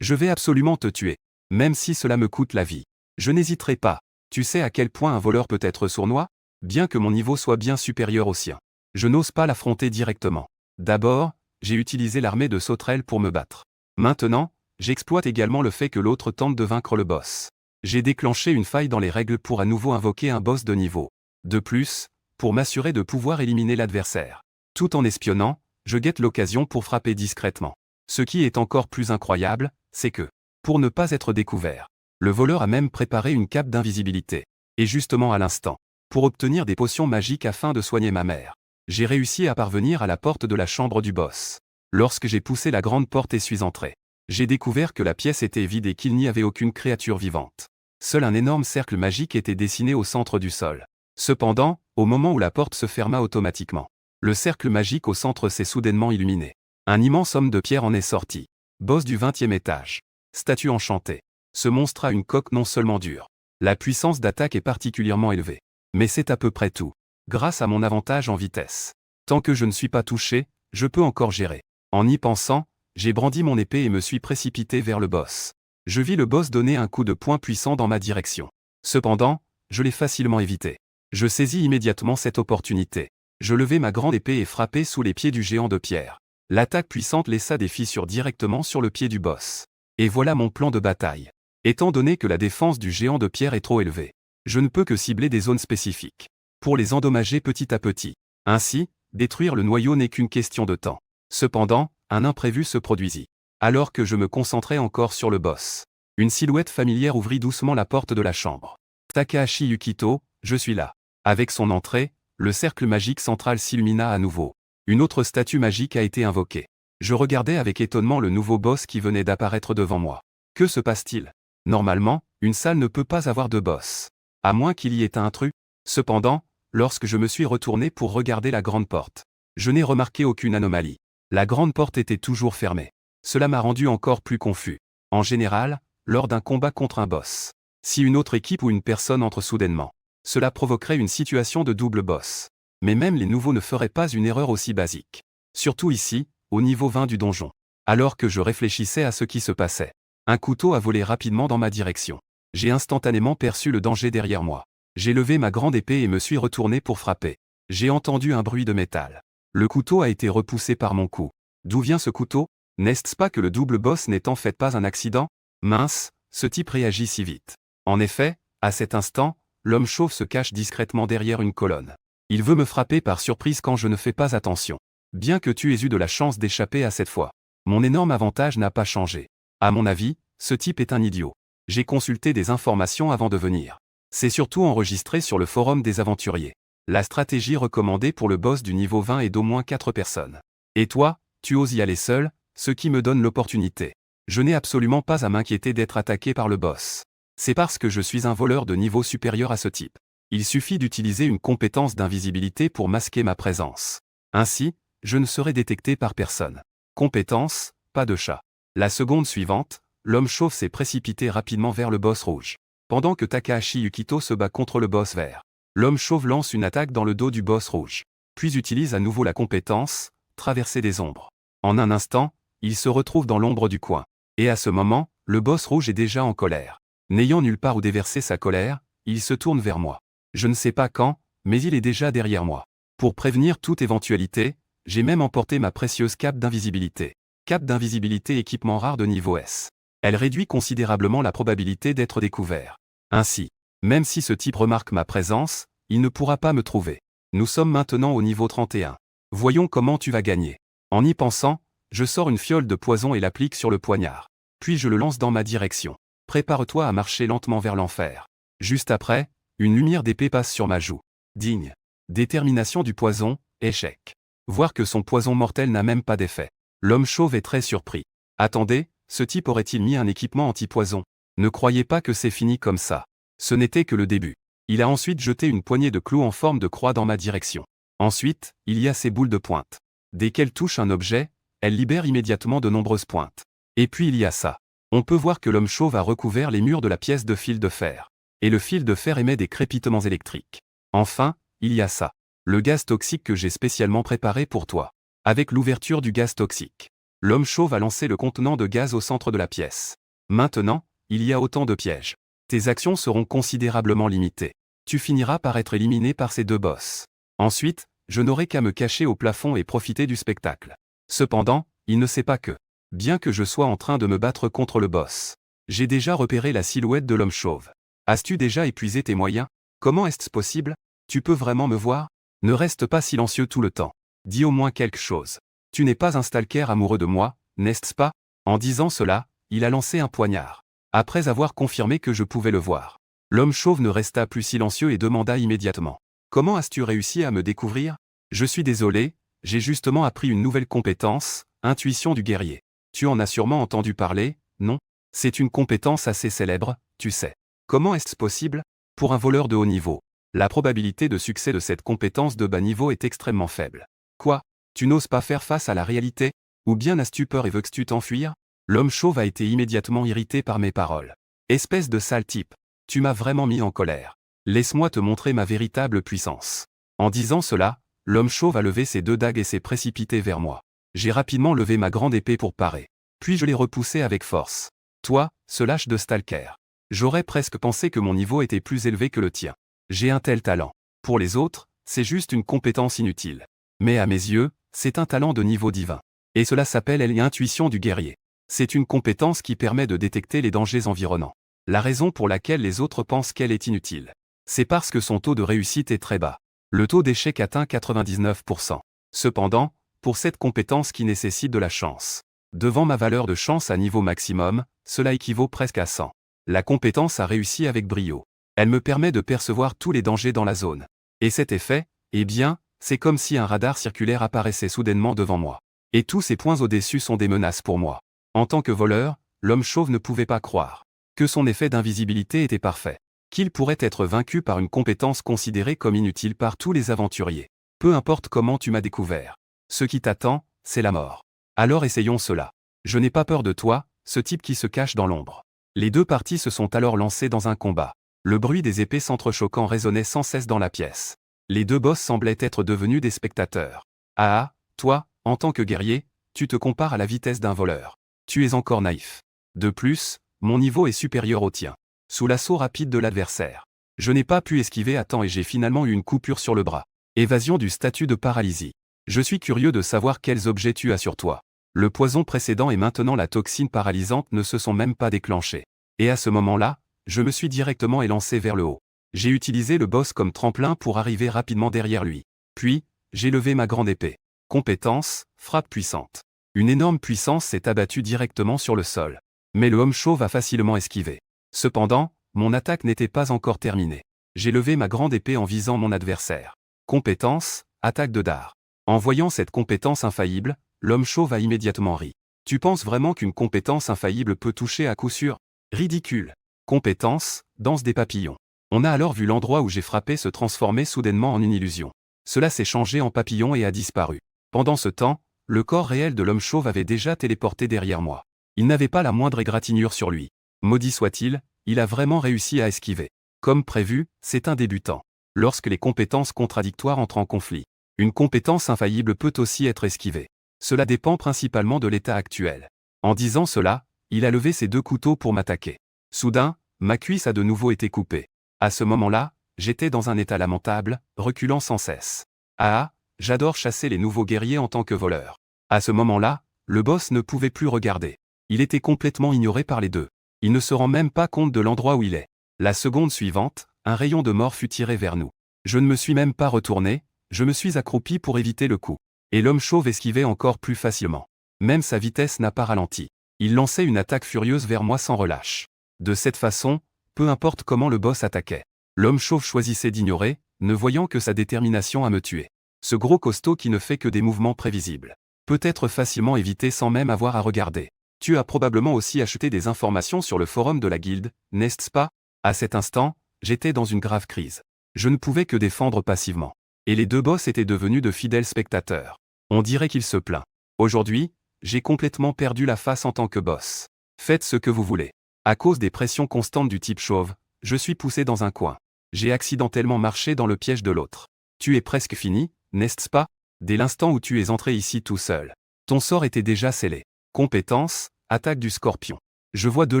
Je vais absolument te tuer, même si cela me coûte la vie. Je n'hésiterai pas. Tu sais à quel point un voleur peut être sournois? Bien que mon niveau soit bien supérieur au sien. Je n'ose pas l'affronter directement. D'abord, j'ai utilisé l'armée de sauterelles pour me battre. Maintenant, j'exploite également le fait que l'autre tente de vaincre le boss. J'ai déclenché une faille dans les règles pour à nouveau invoquer un boss de niveau. De plus, pour m'assurer de pouvoir éliminer l'adversaire. Tout en espionnant, je guette l'occasion pour frapper discrètement. Ce qui est encore plus incroyable, c'est que, pour ne pas être découvert, le voleur a même préparé une cape d'invisibilité. Et justement à l'instant, pour obtenir des potions magiques afin de soigner ma mère. J'ai réussi à parvenir à la porte de la chambre du boss. Lorsque j'ai poussé la grande porte et suis entré, j'ai découvert que la pièce était vide et qu'il n'y avait aucune créature vivante. Seul un énorme cercle magique était dessiné au centre du sol. Cependant, au moment où la porte se ferma automatiquement, le cercle magique au centre s'est soudainement illuminé. Un immense homme de pierre en est sorti. Boss du 20e étage. Statue enchantée. Ce monstre a une coque non seulement dure. La puissance d'attaque est particulièrement élevée. Mais c'est à peu près tout. Grâce à mon avantage en vitesse. Tant que je ne suis pas touché, je peux encore gérer. En y pensant, j'ai brandi mon épée et me suis précipité vers le boss. Je vis le boss donner un coup de poing puissant dans ma direction. Cependant, je l'ai facilement évité. Je saisis immédiatement cette opportunité. Je levai ma grande épée et frappai sous les pieds du géant de pierre. L'attaque puissante laissa des fissures directement sur le pied du boss. Et voilà mon plan de bataille. Étant donné que la défense du géant de pierre est trop élevée, je ne peux que cibler des zones spécifiques, pour les endommager petit à petit. Ainsi, détruire le noyau n'est qu'une question de temps. Cependant, un imprévu se produisit. Alors que je me concentrais encore sur le boss, Une silhouette familière ouvrit doucement la porte de la chambre. Takahashi Yukito, je suis là. Avec son entrée, le cercle magique central s'illumina à nouveau. Une autre statue magique a été invoquée. Je regardais avec étonnement le nouveau boss qui venait d'apparaître devant moi. Que se passe-t-il? Normalement, une salle ne peut pas avoir de boss. À moins qu'il y ait un intrus. Cependant, lorsque je me suis retourné pour regarder la grande porte, je n'ai remarqué aucune anomalie. La grande porte était toujours fermée. Cela m'a rendu encore plus confus. En général, lors d'un combat contre un boss, si une autre équipe ou une personne entre soudainement, cela provoquerait une situation de double boss. Mais même les nouveaux ne feraient pas une erreur aussi basique. Surtout ici, au niveau 20 du donjon. Alors que je réfléchissais à ce qui se passait, un couteau a volé rapidement dans ma direction. J'ai instantanément perçu le danger derrière moi. J'ai levé ma grande épée et me suis retourné pour frapper. J'ai entendu un bruit de métal. Le couteau a été repoussé par mon coup. D'où vient ce couteau? N'est-ce pas que le double boss n'est en fait pas un accident? Mince, ce type réagit si vite. En effet, à cet instant, l'homme chauve se cache discrètement derrière une colonne. Il veut me frapper par surprise quand je ne fais pas attention. Bien que tu aies eu de la chance d'échapper à cette fois, mon énorme avantage n'a pas changé. À mon avis, ce type est un idiot. J'ai consulté des informations avant de venir. C'est surtout enregistré sur le forum des aventuriers. La stratégie recommandée pour le boss du niveau 20 est d'au moins 4 personnes. Et toi, tu oses y aller seul, ce qui me donne l'opportunité. Je n'ai absolument pas à m'inquiéter d'être attaqué par le boss. C'est parce que je suis un voleur de niveau supérieur à ce type. Il suffit d'utiliser une compétence d'invisibilité pour masquer ma présence. Ainsi, je ne serai détecté par personne. Compétence, pas de chat. La seconde suivante, l'homme chauve s'est précipité rapidement vers le boss rouge. Pendant que Takahashi Yukito se bat contre le boss vert, l'homme chauve lance une attaque dans le dos du boss rouge, puis utilise à nouveau la compétence, traverser des ombres. En un instant, il se retrouve dans l'ombre du coin. Et à ce moment, le boss rouge est déjà en colère. N'ayant nulle part où déverser sa colère, il se tourne vers moi. Je ne sais pas quand, mais il est déjà derrière moi. Pour prévenir toute éventualité, j'ai même emporté ma précieuse cape d'invisibilité. Cape d'invisibilité équipement rare de niveau S. Elle réduit considérablement la probabilité d'être découvert. Ainsi, même si ce type remarque ma présence, il ne pourra pas me trouver. Nous sommes maintenant au niveau 31. Voyons comment tu vas gagner. En y pensant, je sors une fiole de poison et l'applique sur le poignard. Puis je le lance dans ma direction. Prépare-toi à marcher lentement vers l'enfer. Juste après, une lumière d'épée passe sur ma joue. Digne. Détermination du poison, échec. Voir que son poison mortel n'a même pas d'effet. L'homme chauve est très surpris. Attendez, ce type aurait-il mis un équipement anti-poison? Ne croyez pas que c'est fini comme ça. Ce n'était que le début. Il a ensuite jeté une poignée de clous en forme de croix dans ma direction. Ensuite, il y a ces boules de pointe. Dès qu'elles touchent un objet, elles libèrent immédiatement de nombreuses pointes. Et puis il y a ça. On peut voir que l'homme chauve a recouvert les murs de la pièce de fil de fer. Et le fil de fer émet des crépitements électriques. Enfin, il y a ça. Le gaz toxique que j'ai spécialement préparé pour toi. Avec l'ouverture du gaz toxique, l'homme chauve a lancé le contenant de gaz au centre de la pièce. Maintenant, il y a autant de pièges. Tes actions seront considérablement limitées. Tu finiras par être éliminé par ces deux boss. Ensuite, je n'aurai qu'à me cacher au plafond et profiter du spectacle. Cependant, il ne sait pas que, bien que je sois en train de me battre contre le boss, j'ai déjà repéré la silhouette de l'homme chauve. As-tu déjà épuisé tes moyens? Comment est-ce possible? Tu peux vraiment me voir? Ne reste pas silencieux tout le temps. Dis au moins quelque chose. Tu n'es pas un stalker amoureux de moi, n'est-ce pas? En disant cela, il a lancé un poignard. Après avoir confirmé que je pouvais le voir, l'homme chauve ne resta plus silencieux et demanda immédiatement. Comment as-tu réussi à me découvrir? Je suis désolé, j'ai justement appris une nouvelle compétence, intuition du guerrier. Tu en as sûrement entendu parler, non? C'est une compétence assez célèbre, tu sais. Comment est-ce possible? Pour un voleur de haut niveau, la probabilité de succès de cette compétence de bas niveau est extrêmement faible. Quoi? Tu n'oses pas faire face à la réalité? Ou bien as-tu peur et veux-tu t'enfuir? L'homme chauve a été immédiatement irrité par mes paroles. Espèce de sale type. Tu m'as vraiment mis en colère. Laisse-moi te montrer ma véritable puissance. En disant cela, l'homme chauve a levé ses deux dagues et s'est précipité vers moi. J'ai rapidement levé ma grande épée pour parer. Puis je l'ai repoussé avec force. Toi, ce lâche de stalker. J'aurais presque pensé que mon niveau était plus élevé que le tien. J'ai un tel talent. Pour les autres, c'est juste une compétence inutile. Mais à mes yeux, c'est un talent de niveau divin. Et cela s'appelle l'intuition du guerrier. C'est une compétence qui permet de détecter les dangers environnants. La raison pour laquelle les autres pensent qu'elle est inutile, c'est parce que son taux de réussite est très bas. Le taux d'échec atteint 99%. Cependant, pour cette compétence qui nécessite de la chance, Devant ma valeur de chance à niveau maximum, cela équivaut presque à 100. La compétence a réussi avec brio. Elle me permet de percevoir tous les dangers dans la zone. Et cet effet, eh bien, c'est comme si un radar circulaire apparaissait soudainement devant moi. Et tous ces points au-dessus sont des menaces pour moi. En tant que voleur, l'homme chauve ne pouvait pas croire que son effet d'invisibilité était parfait, qu'il pourrait être vaincu par une compétence considérée comme inutile par tous les aventuriers. Peu importe comment tu m'as découvert. Ce qui t'attend, c'est la mort. Alors essayons cela. Je n'ai pas peur de toi, ce type qui se cache dans l'ombre. Les deux parties se sont alors lancées dans un combat. Le bruit des épées s'entrechoquant résonnait sans cesse dans la pièce. Les deux boss semblaient être devenus des spectateurs. Ah, toi, en tant que guerrier, tu te compares à la vitesse d'un voleur. Tu es encore naïf. De plus, mon niveau est supérieur au tien. Sous l'assaut rapide de l'adversaire, je n'ai pas pu esquiver à temps et j'ai finalement eu une coupure sur le bras. Évasion du statut de paralysie. Je suis curieux de savoir quels objets tu as sur toi. Le poison précédent et maintenant la toxine paralysante ne se sont même pas déclenchés. Et à ce moment-là, je me suis directement élancé vers le haut. J'ai utilisé le boss comme tremplin pour arriver rapidement derrière lui. Puis, j'ai levé ma grande épée. Compétence, frappe puissante. Une énorme puissance s'est abattue directement sur le sol. Mais le homme chauve a facilement esquivé. Cependant, mon attaque n'était pas encore terminée. J'ai levé ma grande épée en visant mon adversaire. Compétence, attaque de dard. En voyant cette compétence infaillible, l'homme chauve a immédiatement ri. Tu penses vraiment qu'une compétence infaillible peut toucher à coup sûr? Ridicule. Compétence, danse des papillons. On a alors vu l'endroit où j'ai frappé se transformer soudainement en une illusion. Cela s'est changé en papillon et a disparu. Pendant ce temps, le corps réel de l'homme chauve avait déjà téléporté derrière moi. Il n'avait pas la moindre égratignure sur lui. Maudit soit-il, il a vraiment réussi à esquiver. Comme prévu, c'est un débutant. Lorsque les compétences contradictoires entrent en conflit, une compétence infaillible peut aussi être esquivée. Cela dépend principalement de l'état actuel. En disant cela, il a levé ses deux couteaux pour m'attaquer. Soudain, ma cuisse a de nouveau été coupée. À ce moment-là, j'étais dans un état lamentable, reculant sans cesse. Ah, j'adore chasser les nouveaux guerriers en tant que voleur. À ce moment-là, le boss ne pouvait plus regarder. Il était complètement ignoré par les deux. Il ne se rend même pas compte de l'endroit où il est. La seconde suivante, un rayon de mort fut tiré vers nous. Je ne me suis même pas retourné, je me suis accroupi pour éviter le coup. Et l'homme chauve esquivait encore plus facilement. Même sa vitesse n'a pas ralenti. Il lançait une attaque furieuse vers moi sans relâche. De cette façon, peu importe comment le boss attaquait, l'homme chauve choisissait d'ignorer, ne voyant que sa détermination à me tuer. Ce gros costaud qui ne fait que des mouvements prévisibles peut être facilement évité sans même avoir à regarder. Tu as probablement aussi acheté des informations sur le forum de la guilde, n'est-ce pas? À cet instant, j'étais dans une grave crise. Je ne pouvais que défendre passivement. Et les deux boss étaient devenus de fidèles spectateurs. On dirait qu'il se plaint. Aujourd'hui, j'ai complètement perdu la face en tant que boss. Faites ce que vous voulez. À cause des pressions constantes du type chauve, je suis poussé dans un coin. J'ai accidentellement marché dans le piège de l'autre. Tu es presque fini, n'est-ce pas? Dès l'instant où tu es entré ici tout seul. Ton sort était déjà scellé. Compétence, attaque du scorpion. Je vois deux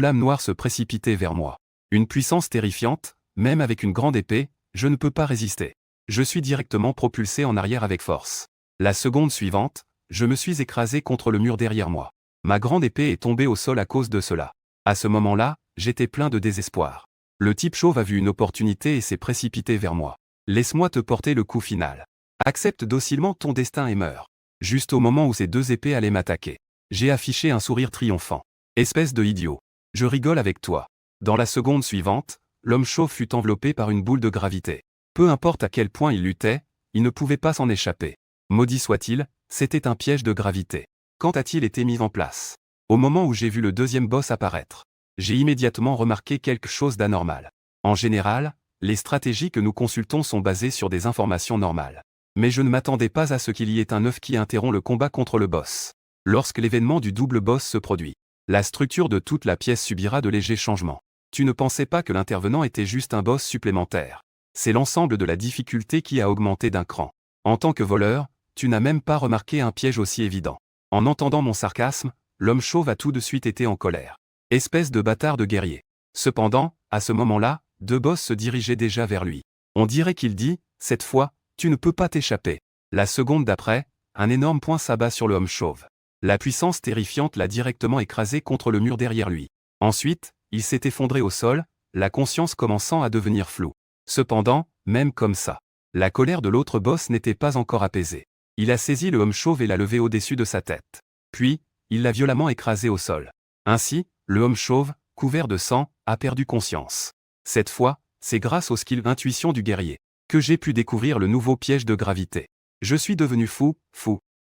lames noires se précipiter vers moi. Une puissance terrifiante, même avec une grande épée, je ne peux pas résister. Je suis directement propulsé en arrière avec force. La seconde suivante, je me suis écrasé contre le mur derrière moi. Ma grande épée est tombée au sol à cause de cela. À ce moment-là, j'étais plein de désespoir. Le type chauve a vu une opportunité et s'est précipité vers moi. Laisse-moi te porter le coup final. Accepte docilement ton destin et meurs. Juste au moment où ces deux épées allaient m'attaquer, j'ai affiché un sourire triomphant. Espèce de idiot. Je rigole avec toi. Dans la seconde suivante, l'homme chauve fut enveloppé par une boule de gravité. Peu importe à quel point il luttait, il ne pouvait pas s'en échapper. Maudit soit-il, c'était un piège de gravité. Quand a-t-il été mis en place? Au moment où j'ai vu le deuxième boss apparaître, j'ai immédiatement remarqué quelque chose d'anormal. En général, les stratégies que nous consultons sont basées sur des informations normales. Mais je ne m'attendais pas à ce qu'il y ait un œuf qui interrompt le combat contre le boss. Lorsque l'événement du double boss se produit, la structure de toute la pièce subira de légers changements. Tu ne pensais pas que l'intervenant était juste un boss supplémentaire. C'est l'ensemble de la difficulté qui a augmenté d'un cran. En tant que voleur, tu n'as même pas remarqué un piège aussi évident. En entendant mon sarcasme, l'homme chauve a tout de suite été en colère. Espèce de bâtard de guerrier. Cependant, à ce moment-là, deux boss se dirigeaient déjà vers lui. On dirait qu'il dit, cette fois, tu ne peux pas t'échapper. La seconde d'après, un énorme poing s'abat sur le homme chauve. La puissance terrifiante l'a directement écrasé contre le mur derrière lui. Ensuite, il s'est effondré au sol, la conscience commençant à devenir floue. Cependant, même comme ça, la colère de l'autre boss n'était pas encore apaisée. Il a saisi le homme chauve et l'a levé au-dessus de sa tête. Puis, il l'a violemment écrasé au sol. Ainsi, le homme chauve, couvert de sang, a perdu conscience. Cette fois, c'est grâce au skill intuition du guerrier que j'ai pu découvrir le nouveau piège de gravité. Je suis devenu fou,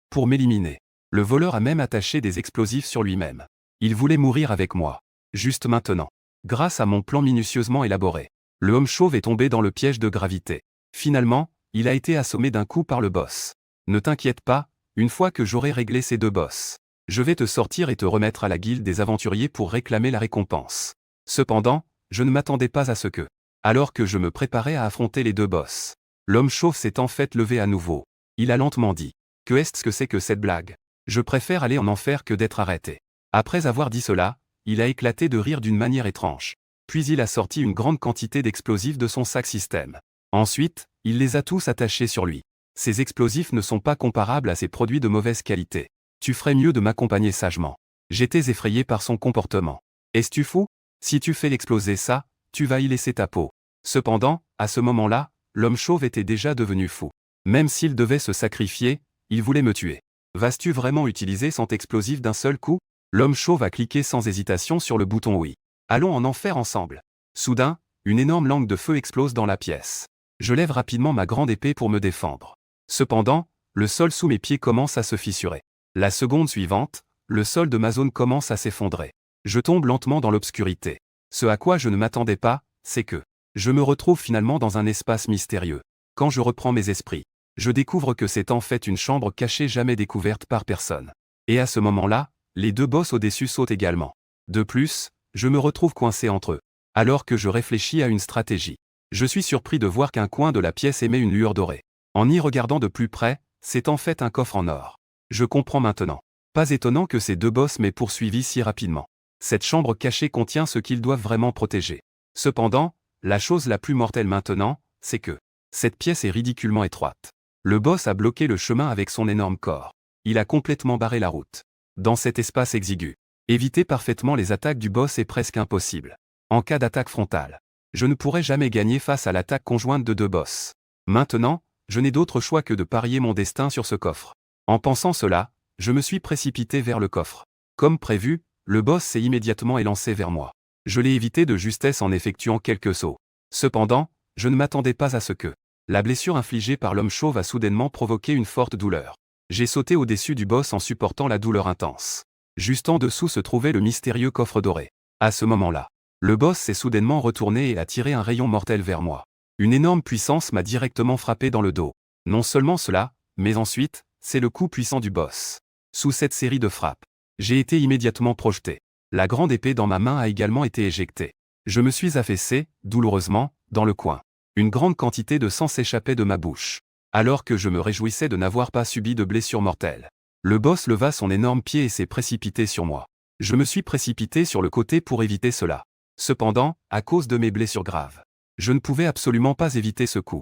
pour m'éliminer. Le voleur a même attaché des explosifs sur lui-même. Il voulait mourir avec moi. Juste maintenant. Grâce à mon plan minutieusement élaboré, le homme chauve est tombé dans le piège de gravité. Finalement, il a été assommé d'un coup par le boss. Ne t'inquiète pas, une fois que j'aurai réglé ces deux boss, je vais te sortir et te remettre à la guilde des aventuriers pour réclamer la récompense. Cependant, je ne m'attendais pas à ce que, alors que je me préparais à affronter les deux boss, l'homme chauve s'est en fait levé à nouveau. Il a lentement dit. Que est-ce que c'est que cette blague? Je préfère aller en enfer que d'être arrêté. Après avoir dit cela, il a éclaté de rire d'une manière étrange. Puis il a sorti une grande quantité d'explosifs de son sac système. Ensuite, il les a tous attachés sur lui. Ces explosifs ne sont pas comparables à ces produits de mauvaise qualité. Tu ferais mieux de m'accompagner sagement. J'étais effrayé par son comportement. Es-tu fou? Si tu fais exploser ça, tu vas y laisser ta peau. Cependant, à ce moment-là, l'homme chauve était déjà devenu fou. Même s'il devait se sacrifier, il voulait me tuer. Vas-tu vraiment utiliser cet explosif d'un seul coup? L'homme chauve a cliqué sans hésitation sur le bouton oui. Allons en enfer ensemble. Soudain, une énorme langue de feu explose dans la pièce. Je lève rapidement ma grande épée pour me défendre. Cependant, le sol sous mes pieds commence à se fissurer. La seconde suivante, le sol de ma zone commence à s'effondrer. Je tombe lentement dans l'obscurité. Ce à quoi je ne m'attendais pas, c'est que je me retrouve finalement dans un espace mystérieux. Quand je reprends mes esprits, je découvre que c'est en fait une chambre cachée jamais découverte par personne. Et à ce moment-là, les deux boss au-dessus sautent également. De plus, je me retrouve coincé entre eux. Alors que je réfléchis à une stratégie, je suis surpris de voir qu'un coin de la pièce émet une lueur dorée. En y regardant de plus près, c'est en fait un coffre en or. Je comprends maintenant. Pas étonnant que ces deux boss m'aient poursuivi si rapidement. Cette chambre cachée contient ce qu'ils doivent vraiment protéger. Cependant, la chose la plus mortelle maintenant, c'est que cette pièce est ridiculement étroite. Le boss a bloqué le chemin avec son énorme corps. Il a complètement barré la route. Dans cet espace exigu, éviter parfaitement les attaques du boss est presque impossible. En cas d'attaque frontale, je ne pourrai jamais gagner face à l'attaque conjointe de deux boss. Maintenant, je n'ai d'autre choix que de parier mon destin sur ce coffre. En pensant cela, je me suis précipité vers le coffre. Comme prévu, le boss s'est immédiatement élancé vers moi. Je l'ai évité de justesse en effectuant quelques sauts. Cependant, je ne m'attendais pas à ce que la blessure infligée par l'homme chauve a soudainement provoqué une forte douleur. J'ai sauté au-dessus du boss en supportant la douleur intense. Juste en dessous se trouvait le mystérieux coffre doré. À ce moment-là, le boss s'est soudainement retourné et a tiré un rayon mortel vers moi. Une énorme puissance m'a directement frappé dans le dos. Non seulement cela, mais ensuite, c'est le coup puissant du boss. Sous cette série de frappes, j'ai été immédiatement projeté. La grande épée dans ma main a également été éjectée. Je me suis affaissé, douloureusement, dans le coin. Une grande quantité de sang s'échappait de ma bouche. Alors que je me réjouissais de n'avoir pas subi de blessure mortelle, le boss leva son énorme pied et s'est précipité sur moi. Je me suis précipité sur le côté pour éviter cela. Cependant, à cause de mes blessures graves, je ne pouvais absolument pas éviter ce coup.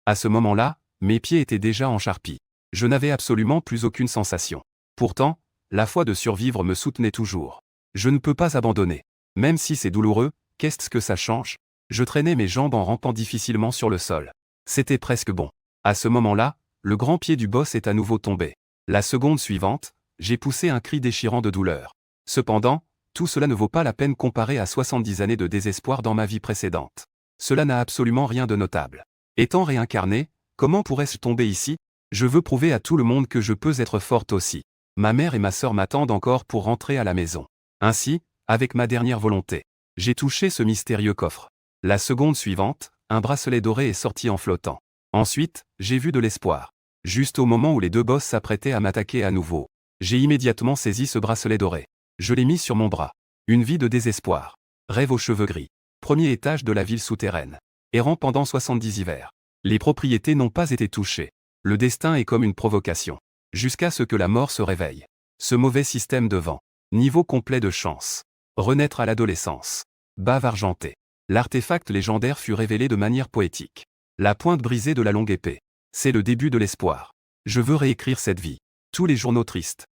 À ce moment-là, mes pieds étaient déjà en charpie. Je n'avais absolument plus aucune sensation. Pourtant, la foi de survivre me soutenait toujours. Je ne peux pas abandonner. Même si c'est douloureux, qu'est-ce que ça change? Je traînais mes jambes en rampant difficilement sur le sol. C'était presque bon. À ce moment-là, le grand pied du boss est à nouveau tombé. La seconde suivante, j'ai poussé un cri déchirant de douleur. Cependant, tout cela ne vaut pas la peine comparé à 70 années de désespoir dans ma vie précédente. Cela n'a absolument rien de notable. Étant réincarné, comment pourrais-je tomber ici? Je veux prouver à tout le monde que je peux être forte aussi. Ma mère et ma sœur m'attendent encore pour rentrer à la maison. Ainsi, avec ma dernière volonté, j'ai touché ce mystérieux coffre. La seconde suivante, un bracelet doré est sorti en flottant. Ensuite, j'ai vu de l'espoir. Juste au moment où les deux boss s'apprêtaient à m'attaquer à nouveau, j'ai immédiatement saisi ce bracelet doré. Je l'ai mis sur mon bras. Une vie de désespoir. Rêve aux cheveux gris. Premier étage de la ville souterraine. Errant pendant 70 hivers. Les propriétés n'ont pas été touchées. Le destin est comme une provocation. Jusqu'à ce que la mort se réveille. Ce mauvais système de vent. Niveau complet de chance. Renaître à l'adolescence. Bave argentée. L'artefact légendaire fut révélé de manière poétique. La pointe brisée de la longue épée. C'est le début de l'espoir. Je veux réécrire cette vie. Tous les journaux tristes.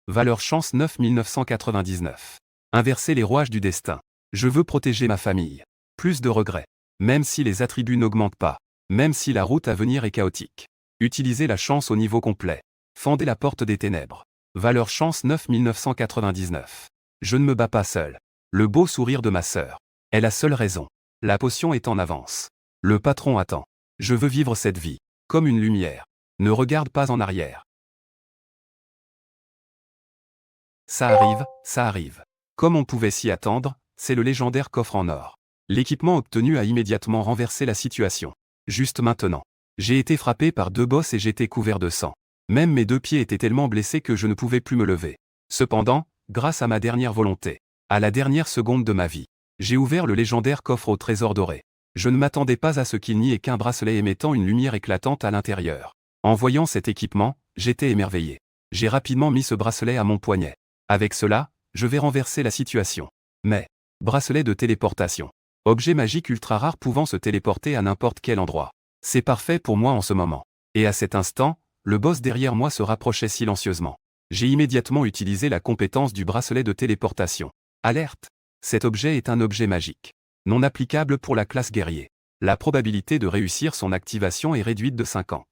Valeur chance 9999. Inverser les rouages du destin. Je veux protéger ma famille. Plus de regrets. Même si les attributs n'augmentent pas. Même si la route à venir est chaotique. Utilisez la chance au niveau complet. Fendez la porte des ténèbres. Valeur chance 9999. Je ne me bats pas seul. Le beau sourire de ma sœur. Est la seule raison. La potion est en avance. Le patron attend. Je veux vivre cette vie. Comme une lumière. Ne regarde pas en arrière. Ça arrive, ça arrive. Comme on pouvait s'y attendre, c'est le légendaire coffre en or. L'équipement obtenu a immédiatement renversé la situation. Juste maintenant. J'ai été frappé par 2 boss et j'étais couvert de sang. Même mes 2 pieds étaient tellement blessés que je ne pouvais plus me lever. Cependant, grâce à ma dernière volonté, à la dernière seconde de ma vie, j'ai ouvert le légendaire coffre au trésor doré. Je ne m'attendais pas à ce qu'il n'y ait qu'un bracelet émettant une lumière éclatante à l'intérieur. En voyant cet équipement, j'étais émerveillé. J'ai rapidement mis ce bracelet à mon poignet. Avec cela, je vais renverser la situation. Mais, bracelet de téléportation. Objet magique ultra rare pouvant se téléporter à n'importe quel endroit. C'est parfait pour moi en ce moment. Et à cet instant, le boss derrière moi se rapprochait silencieusement. J'ai immédiatement utilisé la compétence du bracelet de téléportation. Alerte! Cet objet est un objet magique. Non applicable pour la classe guerrier. La probabilité de réussir son activation est réduite de 50.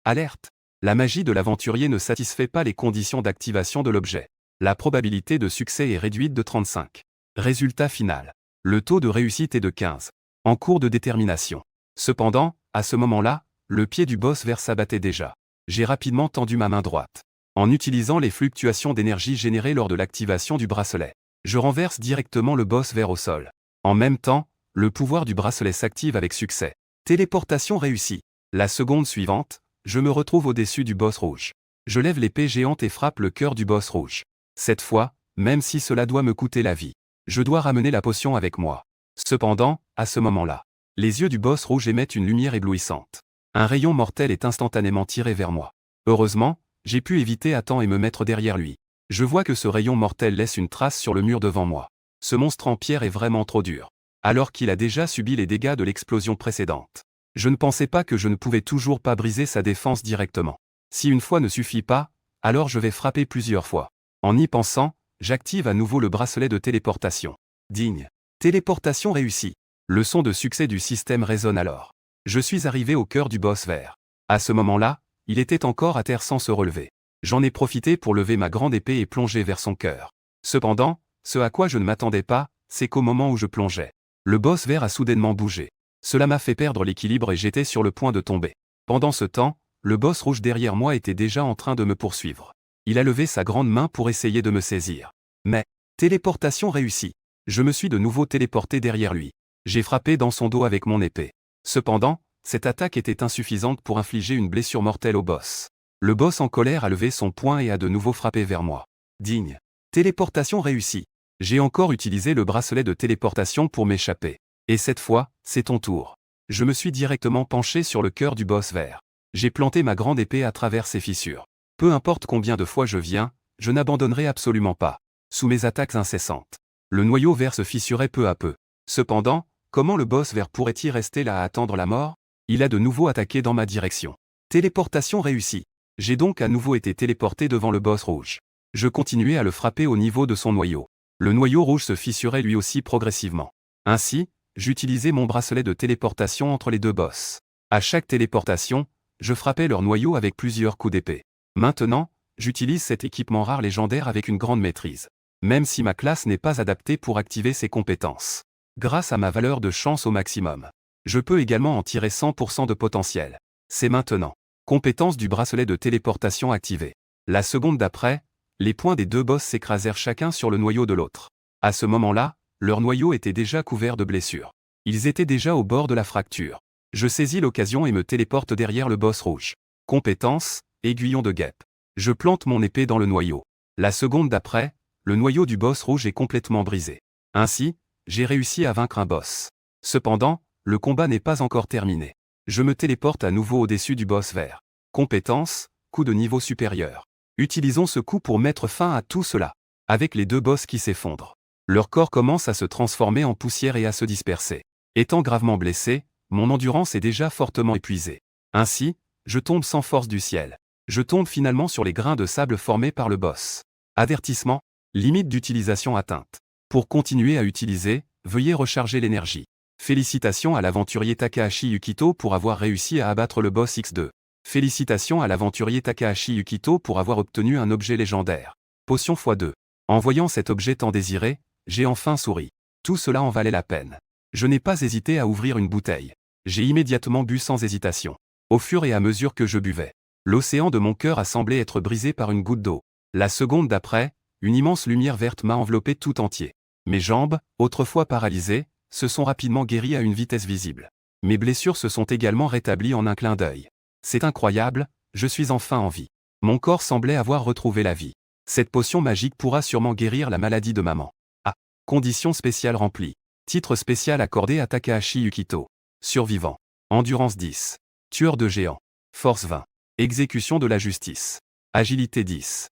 Alerte! La magie de l'aventurier ne satisfait pas les conditions d'activation de l'objet. La probabilité de succès est réduite de 35. Résultat final. Le taux de réussite est de 15. En cours de détermination. Cependant, à ce moment-là, le pied du boss vert s'abattait déjà. J'ai rapidement tendu ma main droite. En utilisant les fluctuations d'énergie générées lors de l'activation du bracelet, je renverse directement le boss vert au sol. En même temps, le pouvoir du bracelet s'active avec succès. Téléportation réussie. La seconde suivante, je me retrouve au-dessus du boss rouge. Je lève l'épée géante et frappe le cœur du boss rouge. Cette fois, même si cela doit me coûter la vie, je dois ramener la potion avec moi. Cependant, à ce moment-là, les yeux du boss rouge émettent une lumière éblouissante. Un rayon mortel est instantanément tiré vers moi. Heureusement, j'ai pu éviter à temps et me mettre derrière lui. Je vois que ce rayon mortel laisse une trace sur le mur devant moi. Ce monstre en pierre est vraiment trop dur. Alors qu'il a déjà subi les dégâts de l'explosion précédente. Je ne pensais pas que je ne pouvais toujours pas briser sa défense directement. Si une fois ne suffit pas, alors je vais frapper plusieurs fois. En y pensant, j'active à nouveau le bracelet de téléportation. Digne. Téléportation réussie. Le son de succès du système résonne alors. Je suis arrivé au cœur du boss vert. À ce moment-là, il était encore à terre sans se relever. J'en ai profité pour lever ma grande épée et plonger vers son cœur. Cependant, ce à quoi je ne m'attendais pas, c'est qu'au moment où je plongeais, le boss vert a soudainement bougé. Cela m'a fait perdre l'équilibre et j'étais sur le point de tomber. Pendant ce temps, le boss rouge derrière moi était déjà en train de me poursuivre. Il a levé sa grande main pour essayer de me saisir. Mais, téléportation réussie. Je me suis de nouveau téléporté derrière lui. J'ai frappé dans son dos avec mon épée. Cependant, cette attaque était insuffisante pour infliger une blessure mortelle au boss. Le boss en colère a levé son poing et a de nouveau frappé vers moi. Digne. Téléportation réussie. J'ai encore utilisé le bracelet de téléportation pour m'échapper. Et cette fois, c'est ton tour. Je me suis directement penché sur le cœur du boss vert. J'ai planté ma grande épée à travers ses fissures. Peu importe combien de fois je viens, je n'abandonnerai absolument pas. Sous mes attaques incessantes, le noyau vert se fissurait peu à peu. Cependant, comment le boss vert pourrait-il rester là à attendre la mort? Il a de nouveau attaqué dans ma direction. Téléportation réussie. J'ai donc à nouveau été téléporté devant le boss rouge. Je continuais à le frapper au niveau de son noyau. Le noyau rouge se fissurait lui aussi progressivement. Ainsi, j'utilisais mon bracelet de téléportation entre les deux boss. À chaque téléportation, je frappais leur noyau avec plusieurs coups d'épée. Maintenant, j'utilise cet équipement rare légendaire avec une grande maîtrise. Même si ma classe n'est pas adaptée pour activer ses compétences. Grâce à ma valeur de chance au maximum, je peux également en tirer 100% de potentiel. C'est maintenant. Compétence du bracelet de téléportation activée. La seconde d'après, les poings des deux boss s'écrasèrent chacun sur le noyau de l'autre. À ce moment-là, leur noyau était déjà couvert de blessures. Ils étaient déjà au bord de la fracture. Je saisis l'occasion et me téléporte derrière le boss rouge. Compétence, aiguillon de guêpe. Je plante mon épée dans le noyau. La seconde d'après, le noyau du boss rouge est complètement brisé. Ainsi, j'ai réussi à vaincre un boss. Cependant, le combat n'est pas encore terminé. Je me téléporte à nouveau au-dessus du boss vert. Compétence, coup de niveau supérieur. Utilisons ce coup pour mettre fin à tout cela. Avec les deux boss qui s'effondrent. Leur corps commence à se transformer en poussière et à se disperser. Étant gravement blessé, mon endurance est déjà fortement épuisée. Ainsi, je tombe sans force du ciel. Je tombe finalement sur les grains de sable formés par le boss. Avertissement, limite d'utilisation atteinte. Pour continuer à utiliser, veuillez recharger l'énergie. Félicitations à l'aventurier Takahashi Yukito pour avoir réussi à abattre le boss X2. Félicitations à l'aventurier Takahashi Yukito pour avoir obtenu un objet légendaire. Potion x2. En voyant cet objet tant désiré, j'ai enfin souri. Tout cela en valait la peine. Je n'ai pas hésité à ouvrir une bouteille. J'ai immédiatement bu sans hésitation. Au fur et à mesure que je buvais, l'océan de mon cœur a semblé être brisé par une goutte d'eau. La seconde d'après, une immense lumière verte m'a enveloppé tout entier. Mes jambes, autrefois paralysées, se sont rapidement guéries à une vitesse visible. Mes blessures se sont également rétablies en un clin d'œil. C'est incroyable, je suis enfin en vie. Mon corps semblait avoir retrouvé la vie. Cette potion magique pourra sûrement guérir la maladie de maman. Ah. Conditions spéciales remplies. Titre spécial accordé à Takahashi Yukito. Survivant. Endurance 10. Tueur de géants. Force 20. Exécution de la justice. Agilité 10.